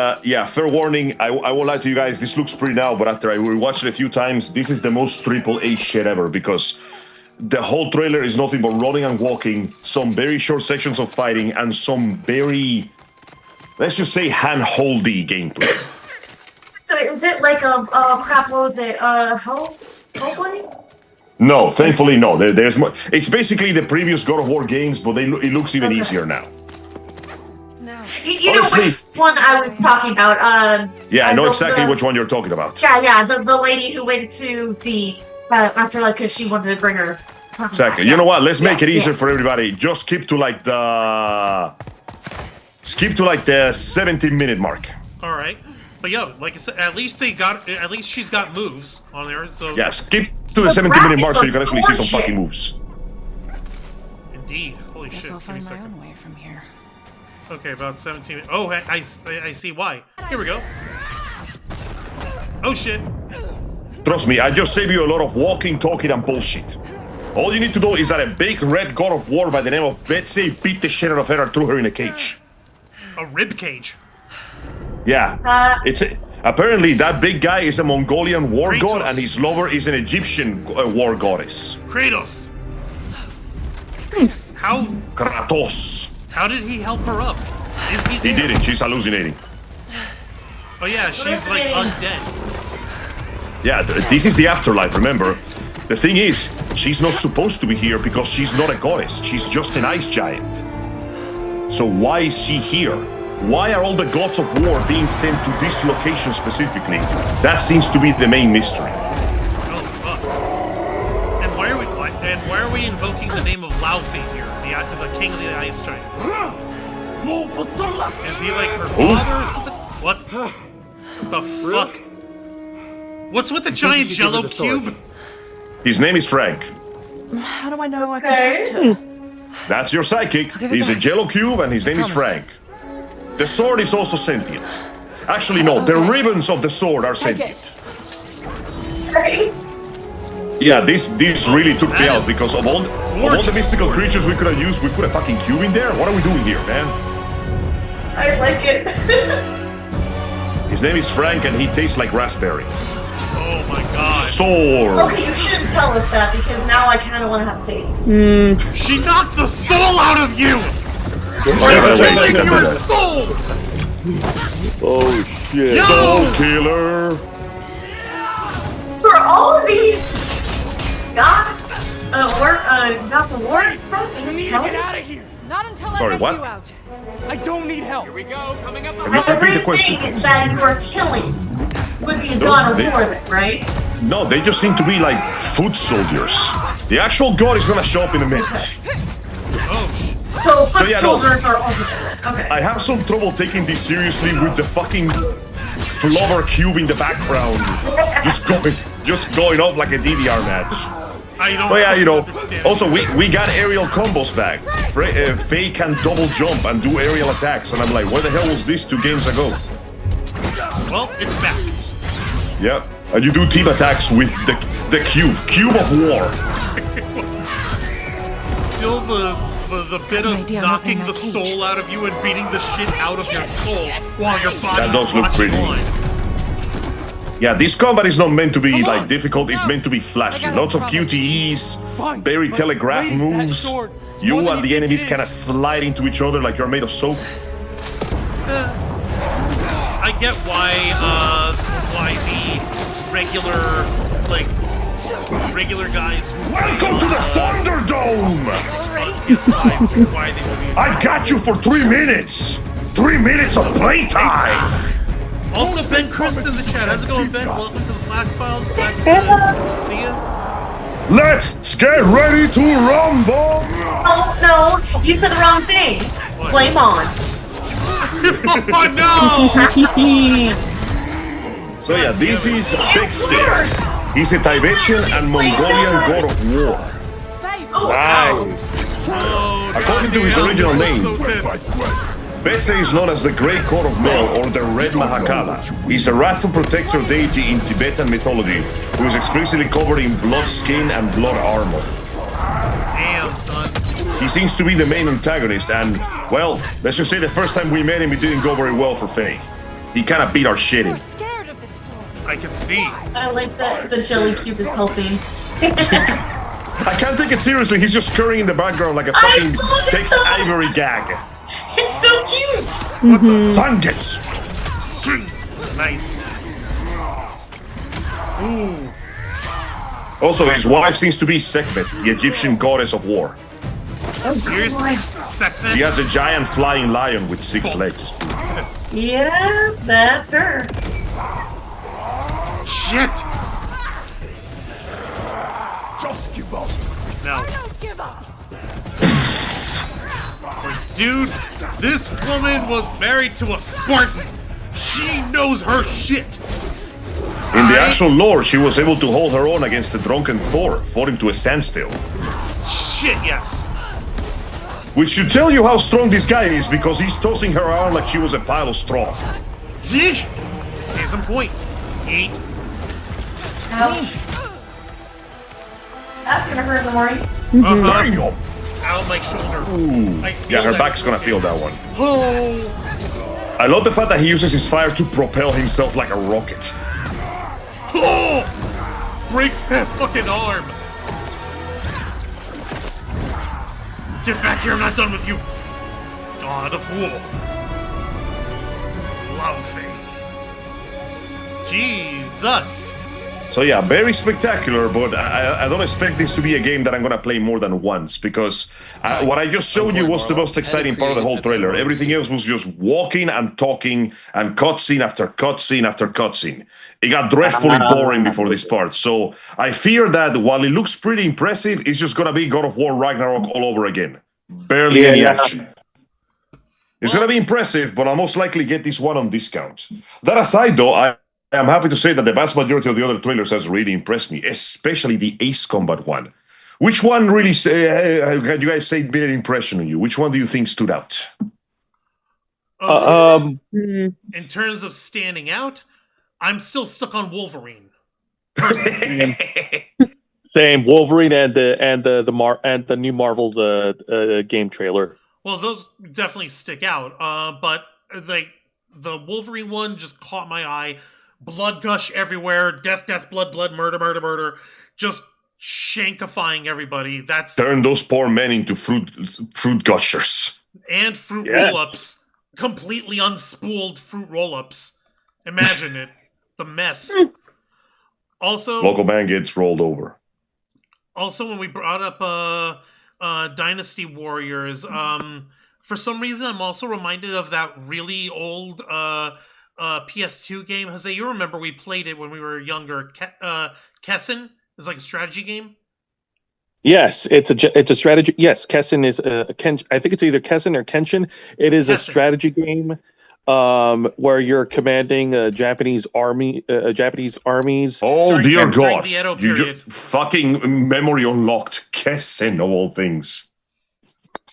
fair warning, I won't lie to you guys, this looks pretty now, but after I rewatched it a few times, this is the most AAA shit ever, because the whole trailer is nothing but running and walking, some very short sections of fighting, and some very, let's just say, hand-holdy gameplay. So is it like what was it, Hellblade? No, thankfully no. There's more. It's basically the previous God of War games, but it looks even easier now. You know which one I was talking about? Yeah, I know exactly which one you're talking about. Yeah, the lady who went to the afterlife because she wanted to bring her husband. Exactly. Back. You know what? Let's make it easier for everybody. Just skip to like the 17-minute mark. All right, but yo, like I said, at least she's got moves on there. So yeah, skip to the 17-minute mark so you can actually see some fucking moves. Indeed. Holy shit! I'll find my own way from here. Okay, about 17. Oh, I see why. Here we go. Oh shit! Trust me, I just saved you a lot of walking, talking, and bullshit. All you need to know is that a big red god of war by the name of Betsy beat the shit out of her and threw her in a cage. A rib cage. Yeah, apparently that big guy is a Mongolian war Kratos. god, and his lover is an Egyptian war goddess. Kratos. How? Kratos. How did he help her up? Is he there? He didn't. She's hallucinating. Oh yeah, she's like undead. Yeah, this is the afterlife, remember? The thing is, she's not supposed to be here because she's not a goddess. She's just an ice giant. So why is she here? Why are all the gods of war being sent to this location specifically? That seems to be the main mystery. Oh fuck! And why are we invoking the name of Laufey here, the king of the ice giants? Is he like her father or something? What? The fuck? What's with the giant jello cube? His name is Frank. How do I know I can trust her? That's your psychic. He's a jello cube and his name is Frank. The sword is also sentient. Actually, no, the ribbons of the sword are sentient. Yeah, this really took me out because of all the mystical creatures we could have used, we put a fucking cube in there? What are we doing here, man? I like it. His name is Frank and he tastes like raspberry. Oh my god. Sword! Okay, you shouldn't tell us that because now I kind of want to have a taste. She knocked the soul out of you! She's killing your soul! Oh shit. Yo! Soul killer! For all of these gods of war and stuff, and you get out of here! Not until Sorry, I let what? you out. I don't need help. Here we go, coming up. everything that you are killing would be a god of war, then, right? No, they just seem to be like foot soldiers. The actual god is gonna show up in a minute. So foot yeah, soldiers are also good. Okay. I have some trouble taking this seriously with the fucking flower cube in the background. just going off like a DDR match. But yeah, you know, also we got aerial combos back. Faye can double jump and do aerial attacks, and I'm like, where the hell was this 2 games ago? Well, it's back. Yep, and you do team attacks with the cube of war. Still the bit of knocking the soul out of you and beating the shit out of your soul while your body That does look pretty. Yeah, this combat is not meant to be like difficult, it's meant to be flashy. Lots of QTEs, very telegraph moves. You and the enemies kind of slide into each other like you're made of soap. I get why the regular guys who Welcome to the Thunderdome! why they would be I got you for 3 minutes! 3 minutes of playtime! Also, Ben Chris in the chat. How's it going, Ben? Welcome to the Black Files. Glad to see you. Let's get ready to rumble! Oh no, you said the wrong thing. What? Flame on. Oh no! So yeah, this is Big Stick. He's a Tibetan and Mongolian god of war. Nice. According to his original name, Betse is known as the Great Court of Mel or the Red Mahakala. He's a wrathful protector deity in Tibetan mythology who is explicitly covered in blood skin and blood armor. Damn, son. He seems to be the main antagonist and, well, let's just say the first time we met him it didn't go very well for Faye. He kind of beat our shit in. I can see. I like that the jelly cube is helping. I can't take it seriously, he's just scurrying in the background like a fucking Tex Ivory gag. It's so cute! What the? Sun gets. Nice. Ooh. Also, his wife seems to be Sekhmet, the Egyptian goddess of war. Oh, seriously? Sekhmet? She has a giant flying lion with 6 legs. Yeah, that's her. Shit! Just give up. No. Dude, this woman was married to a Spartan. She knows her shit. In the actual lore, she was able to hold her own against the drunken Thor, fought him to a standstill. Shit, yes. Which should tell you how strong this guy is, because he's tossing her around like she was a pile of straw. Yeesh. Case in point. Eat. Ouch. That's gonna hurt in the morning. Damn! Ow, my shoulder. Ooh. Yeah, her back's gonna feel that one. I love the fact that he uses his fire to propel himself like a rocket. Oh! Break that fucking arm. Get back here, I'm not done with you. God of War. Laufey. Jesus. So yeah, very spectacular, but I don't expect this to be a game that I'm going to play more than once, because what I just showed you was the most exciting part of the whole trailer. Everything else was just walking and talking and cutscene after cutscene after cutscene. It got dreadfully boring before this part. So I fear that while it looks pretty impressive, it's just going to be God of War Ragnarok all over again. Barely any action. It's going to be impressive, but I'll most likely get this one on discount. That aside, though, I'm happy to say that the vast majority of the other trailers has really impressed me, especially the Ace Combat one. Which one really, can you guys say, made an impression on you? Which one do you think stood out? In terms of standing out, I'm still stuck on Wolverine. Same, Wolverine and the new Marvel's game trailer. Well, those definitely stick out. But like the Wolverine one just caught my eye. Blood gush everywhere, death, blood, murder, just shankifying everybody. That's turn those poor men into fruit gushers and fruit roll-ups, completely unspooled fruit roll-ups. Imagine it, the mess. Also, local man gets rolled over. Also, when we brought up Dynasty Warriors, for some reason, I'm also reminded of that really old PS2 game. Jose, you remember we played it when we were younger. Kessen is like a strategy game. Yes, it's a strategy. Yes, Kessen is I think it's either Kessen or Kenshin. It is a strategy game where you're commanding Japanese armies. Oh dear God! You just fucking memory unlocked Kessen of all things.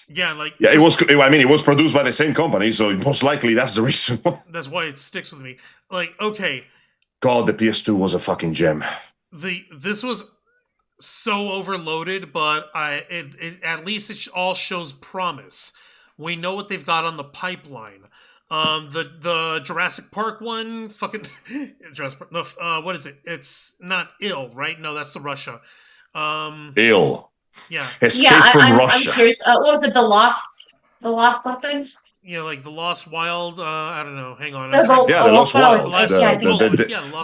Yeah, it was. I mean, it was produced by the same company, so most likely that's the reason. That's why it sticks with me. Like, okay, God, the PS2 was a fucking gem. This was so overloaded, but at least it all shows promise. We know what they've got on the pipeline. The Jurassic Park one, fucking Jurassic Park. What is it? It's not ill, right? No, that's the Russia. Ill. Yeah. Escape from Russia. I'm curious. What was it? The Lost something? Yeah, like the Lost Wild. I don't know. Hang on. The Lost Wild.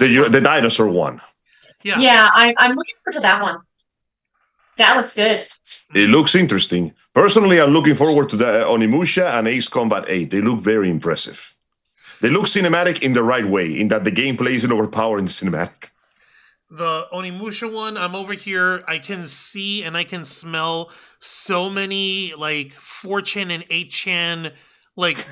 The dinosaur one. Yeah. Yeah, I'm looking forward to that one. That looks good. It looks interesting. Personally, I'm looking forward to the Onimusha and Ace Combat 8. They look very impressive. They look cinematic in the right way, in that the gameplay isn't overpowering the cinematic. The Onimusha one, I'm over here. I can see and I can smell so many like 4chan and 8chan like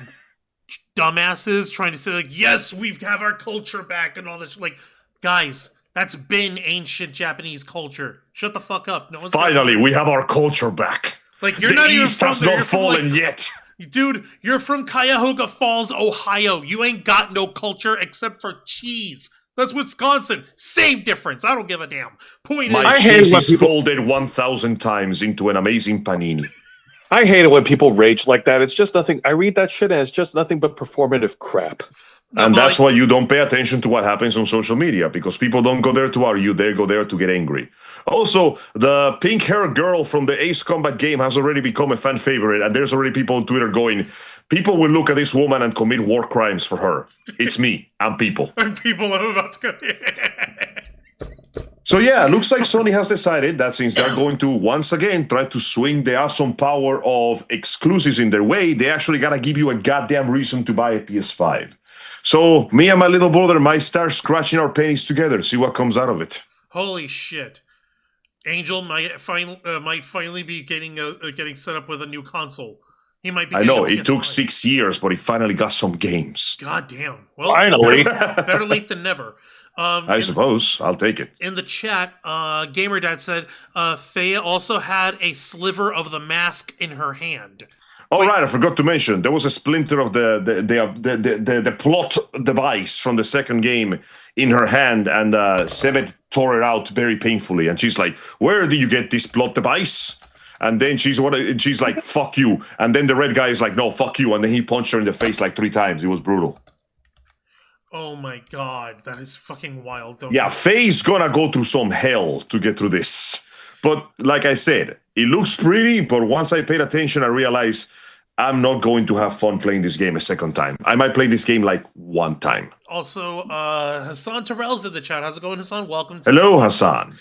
dumbasses trying to say like, yes, we have our culture back and all this. Like, guys, that's been ancient Japanese culture. Shut the fuck up. No one's finally, we have our culture back. Like, you're not even East has not fallen yet. Dude, you're from Cuyahoga Falls, Ohio. You ain't got no culture except for cheese. That's Wisconsin. Same difference. I don't give a damn. Point My cheese is folded 1,000 times into an amazing panini. I hate it when people rage like that. It's just nothing. I read that shit and it's just nothing but performative crap. And that's why you don't pay attention to what happens on social media, because people don't go there to argue, they go there to get angry. Also, the pink-haired girl from the Ace Combat game has already become a fan favorite, and there's already people on Twitter going, people will look at this woman and commit war crimes for her. It's me. I'm people. And people are about to go... So yeah, looks like Sony has decided that since they're going to, once again, try to swing the awesome power of exclusives in their way, they actually gotta give you a goddamn reason to buy a PS5. So me and my little brother might start scratching our pennies together, see what comes out of it. Holy shit. Angel might finally be getting set up with a new console. He might be. I know, it took 6 years, but he finally got some games. God damn. Well, finally. Better late than never. I suppose. I'll take it. In the chat, GamerDad said Faye also had a sliver of the mask in her hand. Oh, right, I forgot to mention, there was a splinter of the plot device from the second game in her hand, and Sevet tore it out very painfully, and she's like, where do you get this plot device? And then she's like, fuck you. And then the red guy is like, no, fuck you. And then he punched her in the face like 3 times. It was brutal. Oh my god, that is fucking wild. Yeah, Faye's gonna go through some hell to get through this. But like I said, it looks pretty, but once I paid attention, I realized I'm not going to have fun playing this game a second time. I might play this game like one time. Also, Hassan Terrell's in the chat. How's it going, Hassan? Welcome. Hello, Hassan.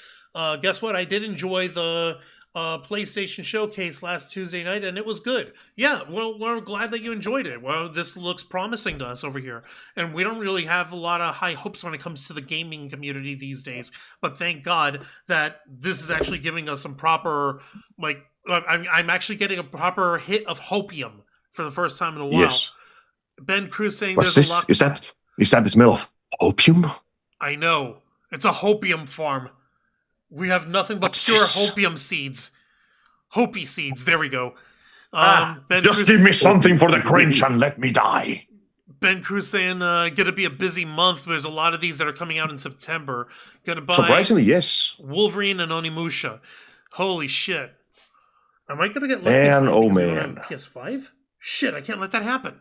Guess what? I did enjoy the PlayStation Showcase last Tuesday night, and it was good. Yeah, well, we're glad that you enjoyed it. Well, this looks promising to us over here. And we don't really have a lot of high hopes when it comes to the gaming community these days. But thank God that this is actually giving us some proper, like, I'm actually getting a proper hit of hopium for the first time in a while. Yes. Ben Cruz saying What's there's this? a lot... Is that the smell of opium? I know. It's a hopium farm. We have nothing but pure hopium seeds. Hopi seeds. There we go. Ben just Cruz, give me something for the cringe and let me die. Ben Cruz saying, gonna be a busy month. There's a lot of these that are coming out in September. Gonna buy Surprisingly, yes. Wolverine and Onimusha. Holy shit. Am I gonna get lucky? Man, oh man. On PS5? Shit, I can't let that happen.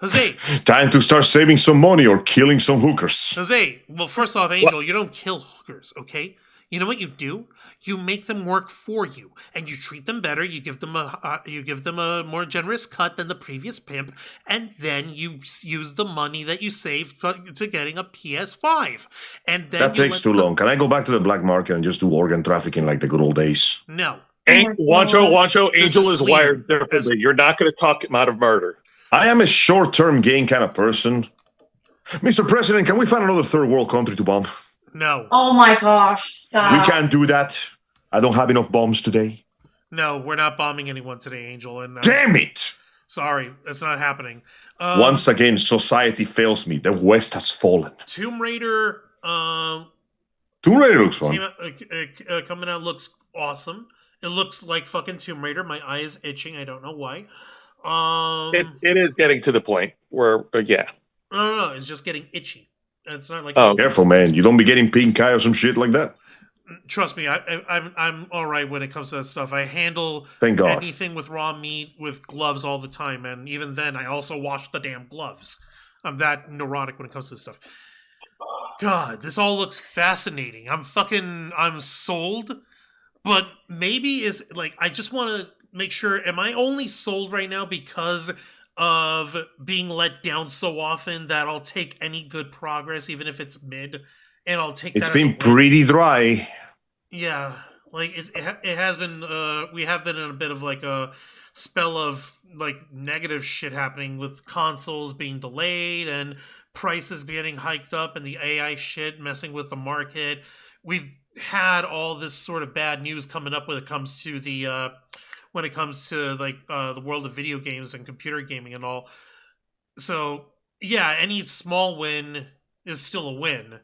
Jose. Time to start saving some money or killing some hookers. Jose, well, first off, Angel, you don't kill hookers, okay? You know what you do? You make them work for you, and you treat them better. You give them a more generous cut than the previous pimp, and then you use the money that you saved to getting a PS5. And then that takes too long. Can I go back to the black market and just do organ trafficking like the good old days? No. Wancho, Angel is wired differently. You're not going to talk him out of murder. I am a short-term gain kind of person. Mr. President, can we find another third world country to bomb? No. Oh my gosh, stop. We can't do that. I don't have enough bombs today. No, we're not bombing anyone today, Angel. And damn it! Sorry, that's not happening. Once again, society fails me. The West has fallen. Tomb Raider. Tomb Raider looks fun. Coming out looks awesome. It looks like fucking Tomb Raider. My eye is itching. I don't know why. It is getting to the point where, yeah. No, it's just getting itchy. It's not like careful, man. You don't be getting pink eye or some shit like that. Trust me, I'm all right when it comes to that stuff. I handle anything with raw meat with gloves all the time, and even then, I also wash the damn gloves. I'm that neurotic when it comes to this stuff. God, this all looks fascinating. I'm sold, but maybe is like I just want to make sure. Am I only sold right now because of being let down so often that I'll take any good progress, even if it's mid, and I'll take. It's been pretty dry. Yeah, like it has been. We have been in a bit of like a spell of like negative shit happening with consoles being delayed and prices getting hiked up and the AI shit messing with the market. We've had all this sort of bad news coming up when it comes to the. When it comes to like the world of video games and computer gaming and all. So yeah, any small win is still a win.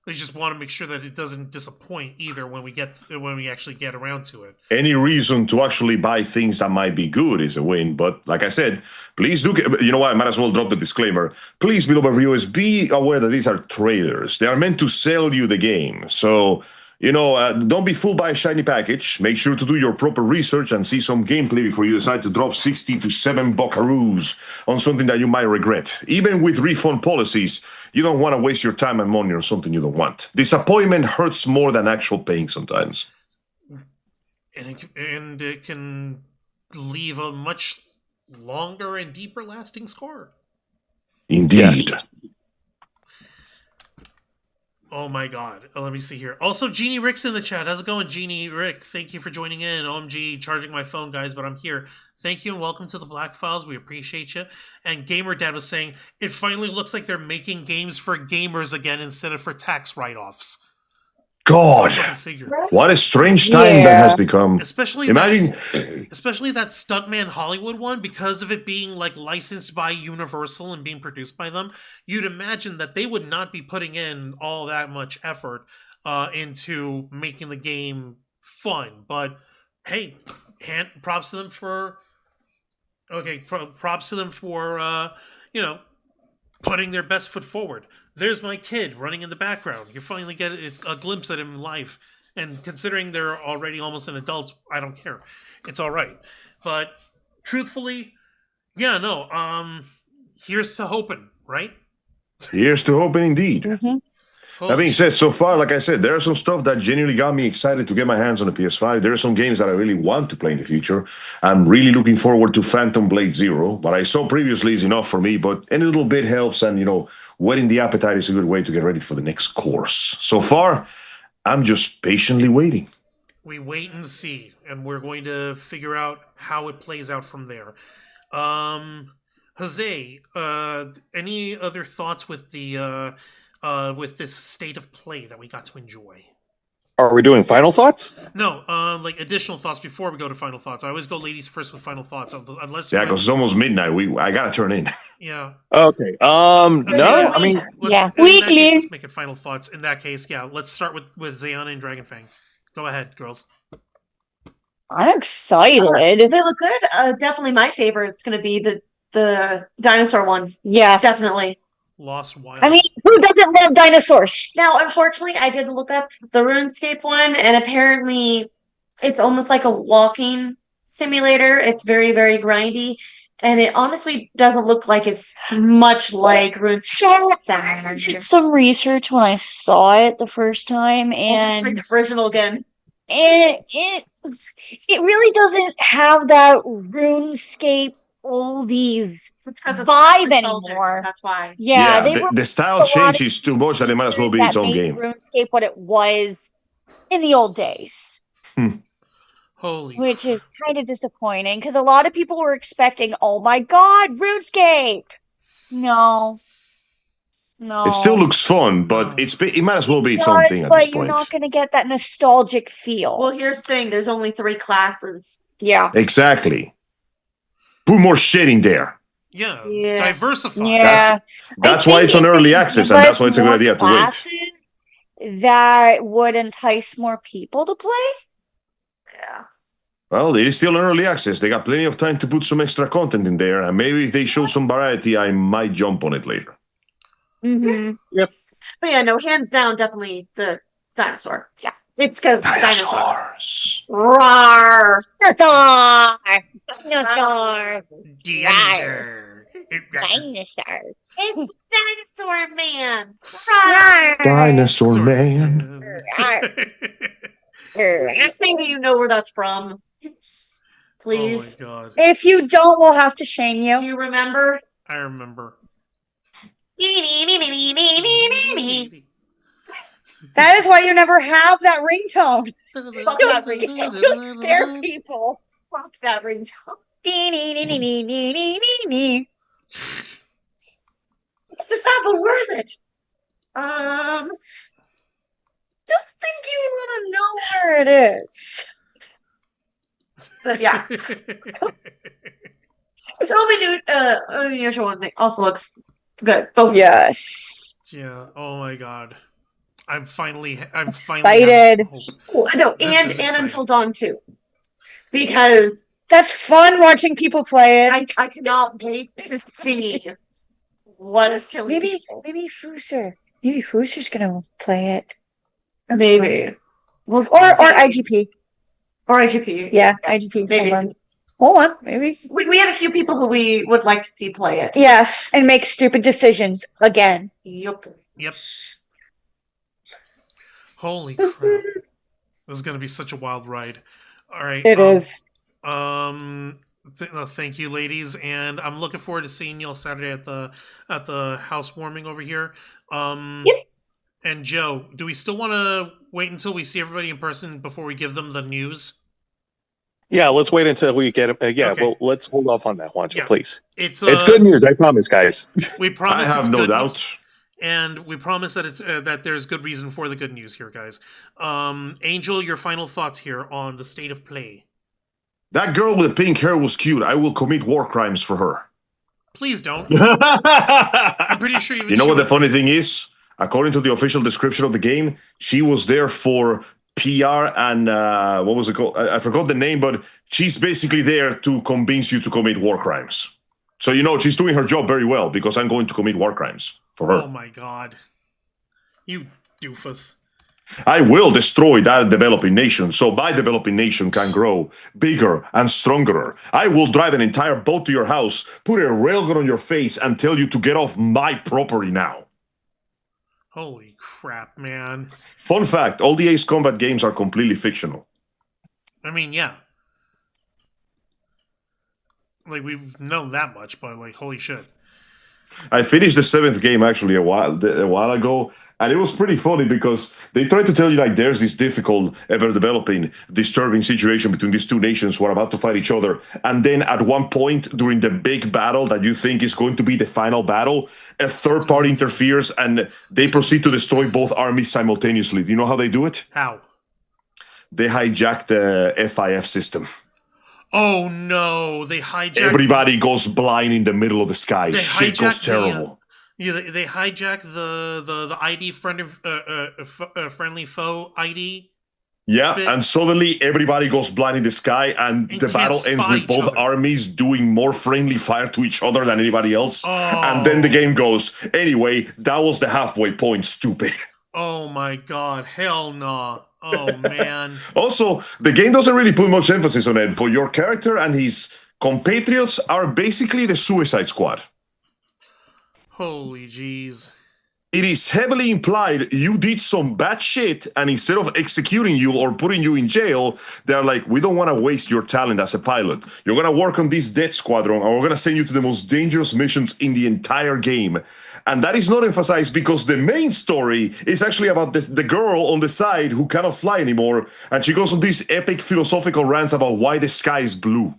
We just want to make sure that it doesn't disappoint either when we actually get around to it. Any reason to actually buy things that might be good is a win. But like I said, please do. You know what? I might as well drop the disclaimer. Please, beloved viewers, be aware that these are trailers. They are meant to sell you the game. So. Don't be fooled by a shiny package. Make sure to do your proper research and see some gameplay before you decide to drop 60 to 7 buckaroos on something that you might regret. Even with refund policies, you don't want to waste your time and money on something you don't want. Disappointment hurts more than actual paying sometimes. And it can leave a much longer and deeper lasting scar. Indeed. Yes. Oh my god. Let me see here. Also, Jeannie Rick's in the chat. How's it going, Jeannie Rick? Thank you for joining in. OMG, charging my phone, guys, but I'm here. Thank you and welcome to the Black Files. We appreciate you. And Gamer Dad was saying, it finally looks like they're making games for gamers again instead of for tax write-offs. God, what a strange time that has become. Especially Imagine, that Stuntman Hollywood one, because of it being like licensed by Universal and being produced by them. You'd imagine that they would not be putting in all that much effort into making the game fun. But hey, props to them for putting their best foot forward. There's my kid running in the background. You finally get a glimpse at him in life. And considering they're already almost an adult, I don't care. It's all right. But truthfully, yeah, no. Here's to hoping, right? Here's to hoping, indeed. Mm-hmm. That being said, so far, like I said, there's some stuff that genuinely got me excited to get my hands on the PS5. There are some games that I really want to play in the future. I'm really looking forward to Phantom Blade Zero. What I saw previously is enough for me, but any little bit helps, and, whetting the appetite is a good way to get ready for the next course. So far, I'm just patiently waiting. We wait and see, and we're going to figure out how it plays out from there. Jose, any other thoughts with the with this state of play that we got to enjoy? Are we doing final thoughts? No, like additional thoughts before we go to final thoughts. I always go ladies first with final thoughts, unless because it's almost midnight. I gotta turn in. Yeah. Okay. No, I mean, Weekly. Let's make it final thoughts. In that case, yeah, let's start with Zayana and Dragonfang. Go ahead, girls. I'm excited. They look good. Definitely my favorite. It's going to be the dinosaur one. Yes. Definitely. Lost Wild. I mean, who doesn't love dinosaurs? Now, unfortunately, I did look up the RuneScape one, and apparently it's almost like a walking simulator. It's very, very grindy, and it honestly doesn't look like it's much like RuneScape. I did some research when I saw it the first time, and original again. It really doesn't have that RuneScape oldies vibe anymore. That's why. Yeah, the style changes too much that it might as well be its own game. RuneScape what it was in the old days. Which is kind of disappointing because a lot of people were expecting, oh my god, RuneScape. No. It still looks fun, but it might as well be its own thing at this point. But you're not going to get that nostalgic feel. Well, here's the thing. There's only 3 classes. Yeah. Exactly. Put more shit in there. Yeah. Diversify. Yeah. That's why it's on early access, and that's why it's a good idea to wait. That would entice more people to play? Yeah. Well, it is still in early access. They got plenty of time to put some extra content in there, and maybe if they show some variety, I might jump on it later. Mm-hmm. Yep. But yeah, no, hands down, definitely the dinosaur. Yeah. It's because dinosaurs. Roar! Dinosaur! Dinosaur! Dinosaur! It's Dinosaur Man! Dinosaur Man! Maybe you know where that's from. Please. Oh my god. If you don't, we'll have to shame you. Do you remember? I remember. That is why you never have that ringtone. Fuck that ringtone. You scare people. Fuck that ringtone. It's a sound, but where is it? Don't think you want to know where it is. But yeah. Tell me, dude. Unusual one thing also looks good. Both. Yes. Yeah. Oh my god. I'm finally excited. No, and Until Dawn too, because that's fun watching people play it. I cannot wait to see what is killing people. Maybe Fooser. Maybe Fooser's gonna play it. Maybe. Well, or IGP. Or IGP. Yeah, IGP. Maybe. Hold on. Maybe. We have a few people who we would like to see play it. Yes, and make stupid decisions again. Yep. Holy crap. This is going to be such a wild ride. All right. It is. Thank you, ladies, and I'm looking forward to seeing y'all Saturday at the housewarming over here. Yep. And Joe, do we still want to wait until we see everybody in person before we give them the news? Yeah, let's wait until we get it. Okay. Well, let's hold off on that, Juancho, please. It's good news, I promise, guys. We promise. I have no doubt. And we promise that it's that there's good reason for the good news here, guys. Angel, your final thoughts here on the state of play. That girl with the pink hair was cute. I will commit war crimes for her. Please don't. I'm pretty sure you know what the funny thing is? According to the official description of the game, she was there for PR and what was it called? I forgot the name, but she's basically there to convince you to commit war crimes. So she's doing her job very well because I'm going to commit war crimes for her. Oh my god. You doofus. I will destroy that developing nation so my developing nation can grow bigger and stronger. I will drive an entire boat to your house, put a railgun on your face, and tell you to get off my property now. Holy crap, man. Fun fact, all the Ace Combat games are completely fictional. I mean, yeah. Like, we've known that much, but, like, holy shit. I finished the 7th game, actually, a while ago, and it was pretty funny because they tried to tell you, like, there's this difficult, ever-developing, disturbing situation between these two nations who are about to fight each other, and then at one point, during the big battle that you think is going to be the final battle, a third party interferes, and they proceed to destroy both armies simultaneously. Do you know how they do it? How? They hijack the FIF system. Oh no, they hijack... Everybody goes blind in the middle of the sky. Shit goes terrible. They hijack the ID friendly foe ID. Yeah, and suddenly everybody goes blind in the sky, and the battle ends with both armies doing more friendly fire to each other than anybody else. Oh. And then the game goes, anyway, that was the halfway point, stupid. Oh my god, hell no. Oh man. Also, the game doesn't really put much emphasis on it, but your character and his compatriots are basically the Suicide Squad. Holy jeez. It is heavily implied you did some bad shit, and instead of executing you or putting you in jail, they're like, we don't want to waste your talent as a pilot. You're going to work on this death squadron, and we're going to send you to the most dangerous missions in the entire game. And that is not emphasized because the main story is actually about the girl on the side who cannot fly anymore, and she goes on these epic philosophical rants about why the sky is blue.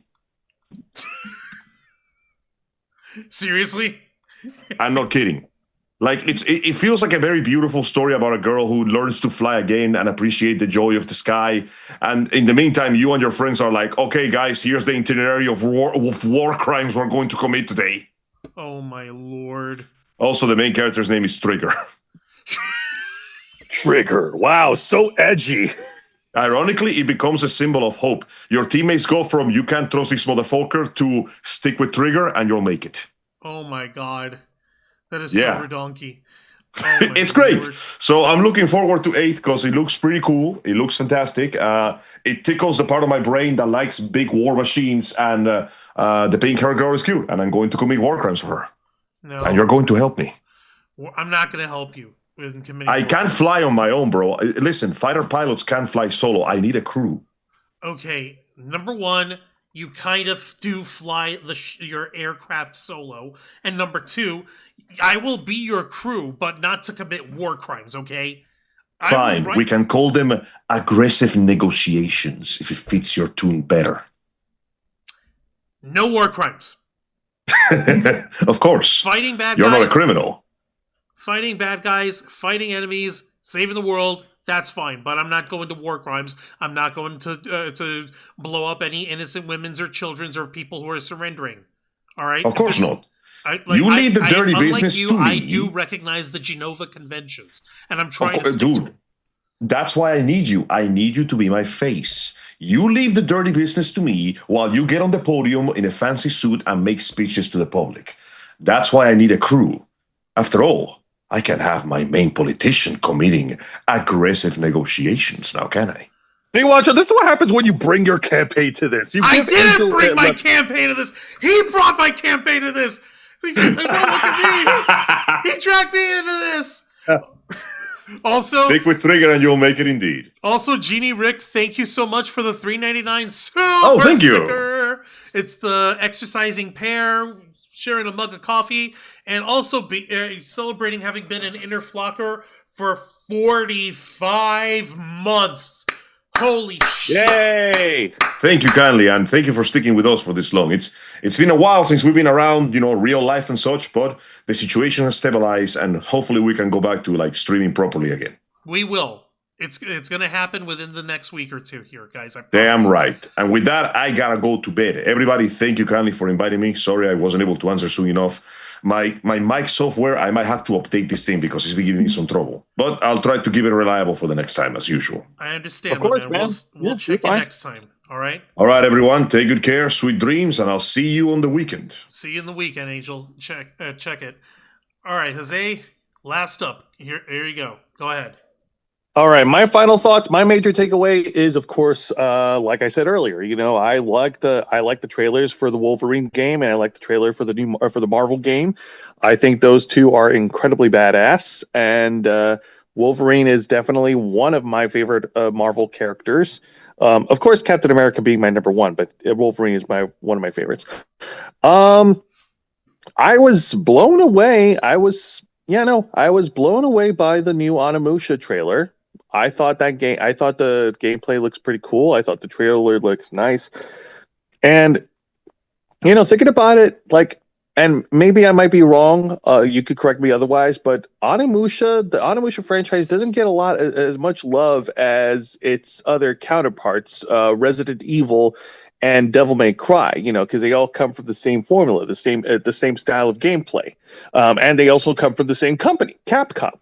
Seriously? I'm not kidding. Like, it feels like a very beautiful story about a girl who learns to fly again and appreciate the joy of the sky. And in the meantime, you and your friends are like, okay, guys, here's the itinerary of war crimes we're going to commit today. Oh, my lord. Also, the main character's name is Trigger. Trigger. Wow, so edgy. Ironically, it becomes a symbol of hope. Your teammates go from, you can't trust this motherfucker, to stick with Trigger and you'll make it. Oh, my god. That is so redonky. Oh, it's great. So I'm looking forward to 8th because it looks pretty cool. It looks fantastic. It tickles the part of my brain that likes big war machines, and the pink-haired girl is cute, and I'm going to commit war crimes for her. No. And you're going to help me. I'm not going to help you in committing I can't fly on my own, bro. Listen, fighter pilots can't fly solo. I need a crew. Okay, number one, you kind of do fly your aircraft solo. And number two, I will be your crew, but not to commit war crimes, okay? Fine, we can call them aggressive negotiations if it fits your tune better. No war crimes. Of course. Fighting bad guys. You're not a criminal. Fighting bad guys, fighting enemies, saving the world, that's fine. But I'm not going to war crimes. I'm not going to blow up any innocent women's or children's or people who are surrendering. All right? Of course not. You leave the dirty business to me. I do recognize the Geneva Conventions, and I'm trying to stick to it. That's why I need you. I need you to be my face. You leave the dirty business to me while you get on the podium in a fancy suit and make speeches to the public. That's why I need a crew. After all, I can have my main politician committing aggressive negotiations now, can I? Hey, Watcher, this is what happens when you bring your campaign to this. I didn't bring my campaign to this. He brought my campaign to this. Look at me. He dragged me into this. Also, stick with Trigger and you'll make it indeed. Also, Jeannie Rick, thank you so much for the $3.99 super sticker. It's the exercising pair, sharing a mug of coffee, and also celebrating having been an inner flocker for 45 months. Holy shit. Yay! Thank you kindly, and thank you for sticking with us for this long. It's been a while since we've been around, real life and such, but the situation has stabilized, and hopefully we can go back to streaming properly again. We will. It's going to happen within the next week or two here, guys. I promise. Damn right. And with that, I gotta go to bed. Everybody, thank you kindly for inviting me. Sorry I wasn't able to answer soon enough. My mic software, I might have to update this thing because it's been giving me some trouble. But I'll try to keep it reliable for the next time, as usual. I understand, of course, man. We'll check it next time, all right? All right, everyone. Take good care, sweet dreams, and I'll see you on the weekend. See you in the weekend, Angel. Check it. All right, Jose, last up. Here you go. Go ahead. All right, my final thoughts. My major takeaway is, of course, like I said earlier, I like the trailers for the Wolverine game, and I like the trailer for the Marvel game. I think those two are incredibly badass, and Wolverine is definitely one of my favorite Marvel characters. Of course, Captain America being my number one, but Wolverine is one of my favorites. I was blown away. I was blown away by the new Onimusha trailer. I thought the gameplay looks pretty cool. I thought the trailer looks nice. And thinking about it, and maybe I might be wrong. You could correct me otherwise, but the Onimusha franchise doesn't get as much love as its other counterparts, Resident Evil and Devil May Cry. Because they all come from the same formula, the same style of gameplay, and they also come from the same company, Capcom.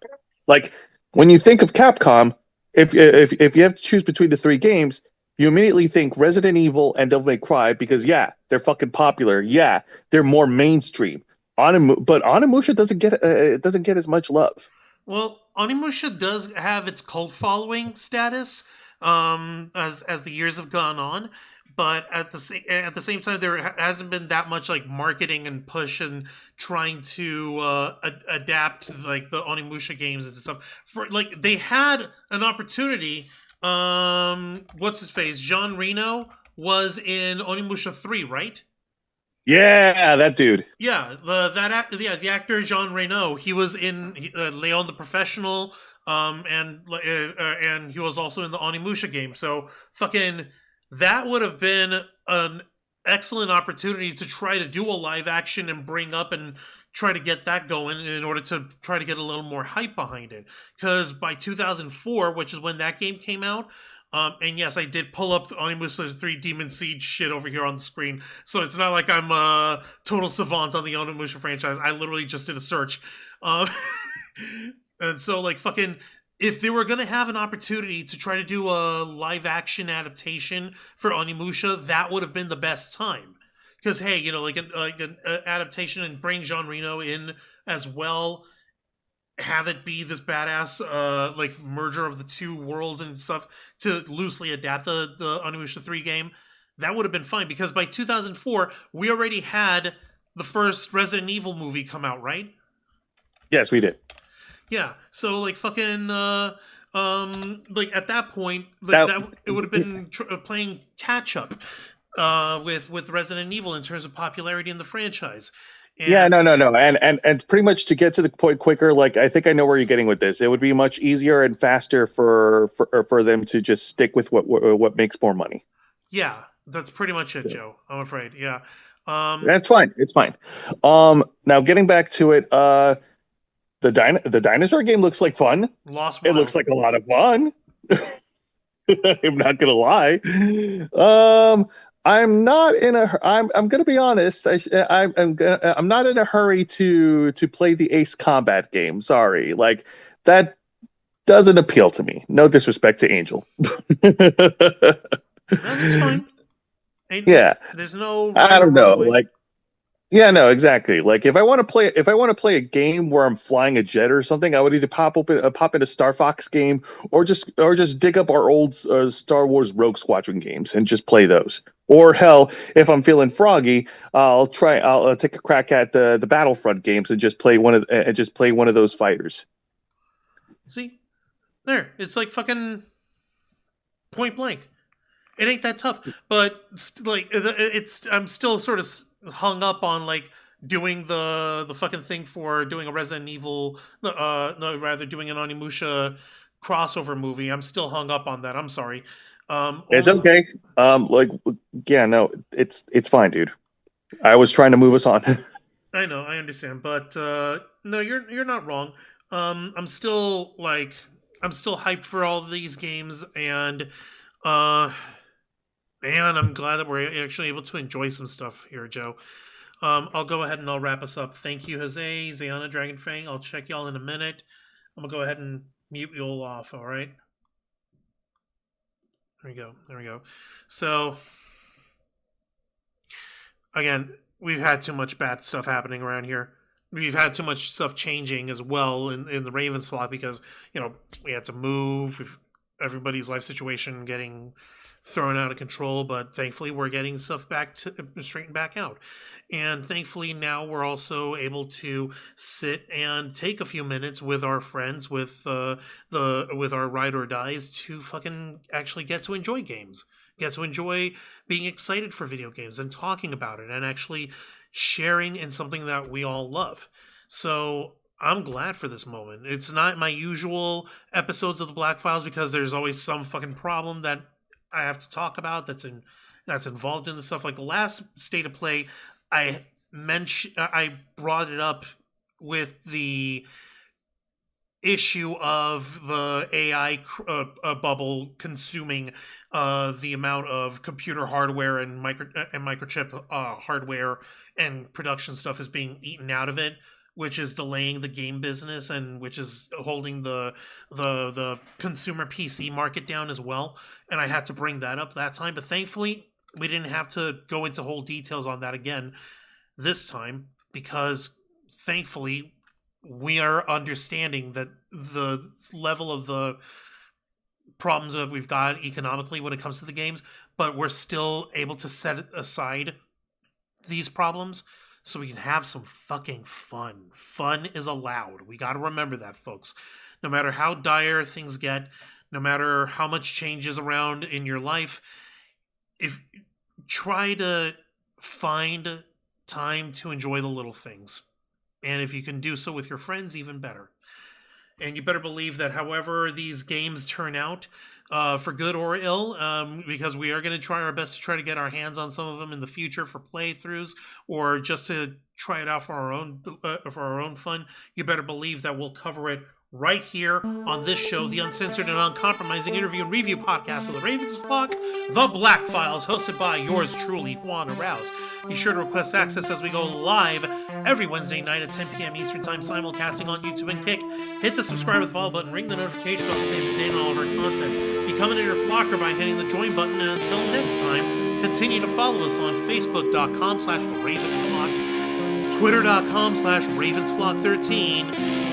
Like when you think of Capcom, if you have to choose between the three games, you immediately think Resident Evil and Devil May Cry because they're fucking popular. Yeah, they're more mainstream. But Onimusha doesn't get as much love. Well, Onimusha does have its cult following status as the years have gone on, but at the same time, there hasn't been that much like marketing and push and trying to adapt like the Onimusha games and stuff. For like they had an opportunity. What's his face? Jean Reno was in Onimusha 3, right? Yeah, that dude. Yeah, the actor Jean Reno. He was in Leon the Professional, and he was also in the Onimusha game. So fucking that would have been an excellent opportunity to try to do a live action and bring up and try to get that going in order to try to get a little more hype behind it. Because by 2004, which is when that game came out, and yes, I did pull up the Onimusha 3 Demon Siege shit over here on the screen, so it's not like I'm a total savant on the Onimusha franchise. I literally just did a search. And so, like, fucking, if they were going to have an opportunity to try to do a live-action adaptation for Onimusha, that would have been the best time. Because, hey, like an adaptation and bring Jean Reno in as well, have it be this badass like merger of the two worlds and stuff to loosely adapt the Onimusha 3 game, that would have been fine. Because by 2004, we already had the first Resident Evil movie come out, right? Yes, we did. Yeah, so like fucking like at that point, like that it would have been playing catch up with Resident Evil in terms of popularity in the franchise. And, no, and pretty much to get to the point quicker. Like I think I know where you're getting with this. It would be much easier and faster for them to just stick with what makes more money. Yeah, that's pretty much it, Joe. I'm afraid. Yeah, that's fine. It's fine. Now getting back to it, the dinosaur game looks like fun. Lost It looks like a lot of fun. I'm not gonna lie. I'm not in a. I'm gonna be honest. I'm not in a hurry to play the Ace Combat game. Sorry, like that doesn't appeal to me. No disrespect to Angel. That's fine. Yeah, there's no. I don't know. Like, yeah, no, exactly. Like if I want to play a game where I'm flying a jet or something, I would either pop in a Star Fox game or just dig up our old Star Wars Rogue Squadron games and just play those. Or hell, if I'm feeling froggy, I'll take a crack at the Battlefront games and just play one of those fighters. See, there, it's like fucking point blank. It ain't that tough, but I'm still sort of hung up on like doing the fucking thing for doing a Resident Evil, rather doing an Onimusha crossover movie. I'm still hung up on that. I'm sorry. It's okay. It's fine, dude. I was trying to move us on. I know, I understand, but no, you're not wrong. I'm still hyped for all of these games, and I'm glad that we're actually able to enjoy some stuff here, Joe. I'll go ahead and I'll wrap us up. Thank you, Jose, Zayana, Dragonfang. I'll check y'all in a minute. I'm gonna go ahead and mute you all off. All right. There we go. So, again, we've had too much bad stuff happening around here. we've had too much stuff changing as well in the Ravens flock because, we had to move, everybody's life situation getting thrown out of control, but thankfully we're getting stuff back to straightened back out. And thankfully now we're also able to sit and take a few minutes with our friends with our ride or dies to fucking actually get to enjoy games. Get to enjoy being excited for video games and talking about it and actually sharing in something that we all love. So I'm glad for this moment. It's not my usual episodes of the Black Files because there's always some fucking problem that I have to talk about that's involved in the stuff. Like the last State of Play, I brought it up with the issue of the AI bubble consuming the amount of computer hardware and microchip hardware and production stuff is being eaten out of it, which is delaying the game business and which is holding the consumer PC market down as well. And I had to bring that up that time, but thankfully we didn't have to go into whole details on that again this time because thankfully we are understanding that the level of the problems that we've got economically when it comes to the games, but we're still able to set aside these problems so we can have some fucking fun. Fun is allowed. We got to remember that, folks. No matter how dire things get, no matter how much changes around in your life, try to find time to enjoy the little things. And if you can do so with your friends, even better. And you better believe that however these games turn out, for good or ill, because we are going to try our best to try to get our hands on some of them in the future for playthroughs or just to try it out for our own fun, you better believe that we'll cover it right here on this show, the uncensored and uncompromising interview and review podcast of the Ravens flock, The Black Files, hosted by yours truly, Juan Arouse. Be sure to request access as we go live every Wednesday night at 10 p.m. Eastern Time, simulcasting on YouTube and Kick. Hit the subscribe and follow button, ring the notification bell to stay up to date on all of our content. Become an inner flocker by hitting the join button, and until next time, continue to follow us on Facebook.com/TheRavensFlock, Twitter.com/RavensFlock13,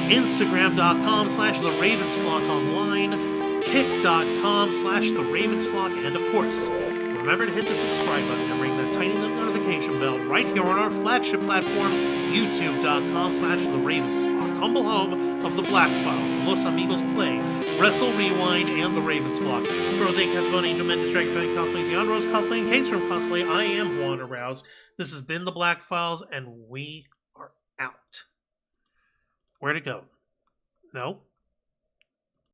Instagram.com/TheRavensFlockOnline, Kick.com/TheRavensFlock, and of course, remember to hit the subscribe button and ring that tiny little notification bell right here on our flagship platform, YouTube.com/TheRavensFlock, humble home of the Black Files, Los Amigos Play, Wrestle Rewind, and the Ravens Flock. For Jose Casabon, Angel Mendes, Dragon Fan Cosplays, Jan Rose Cosplay, and Kate Storm Cosplay, I am Juan Arouse. This has been the Black Files, and we are out. Where to go? No?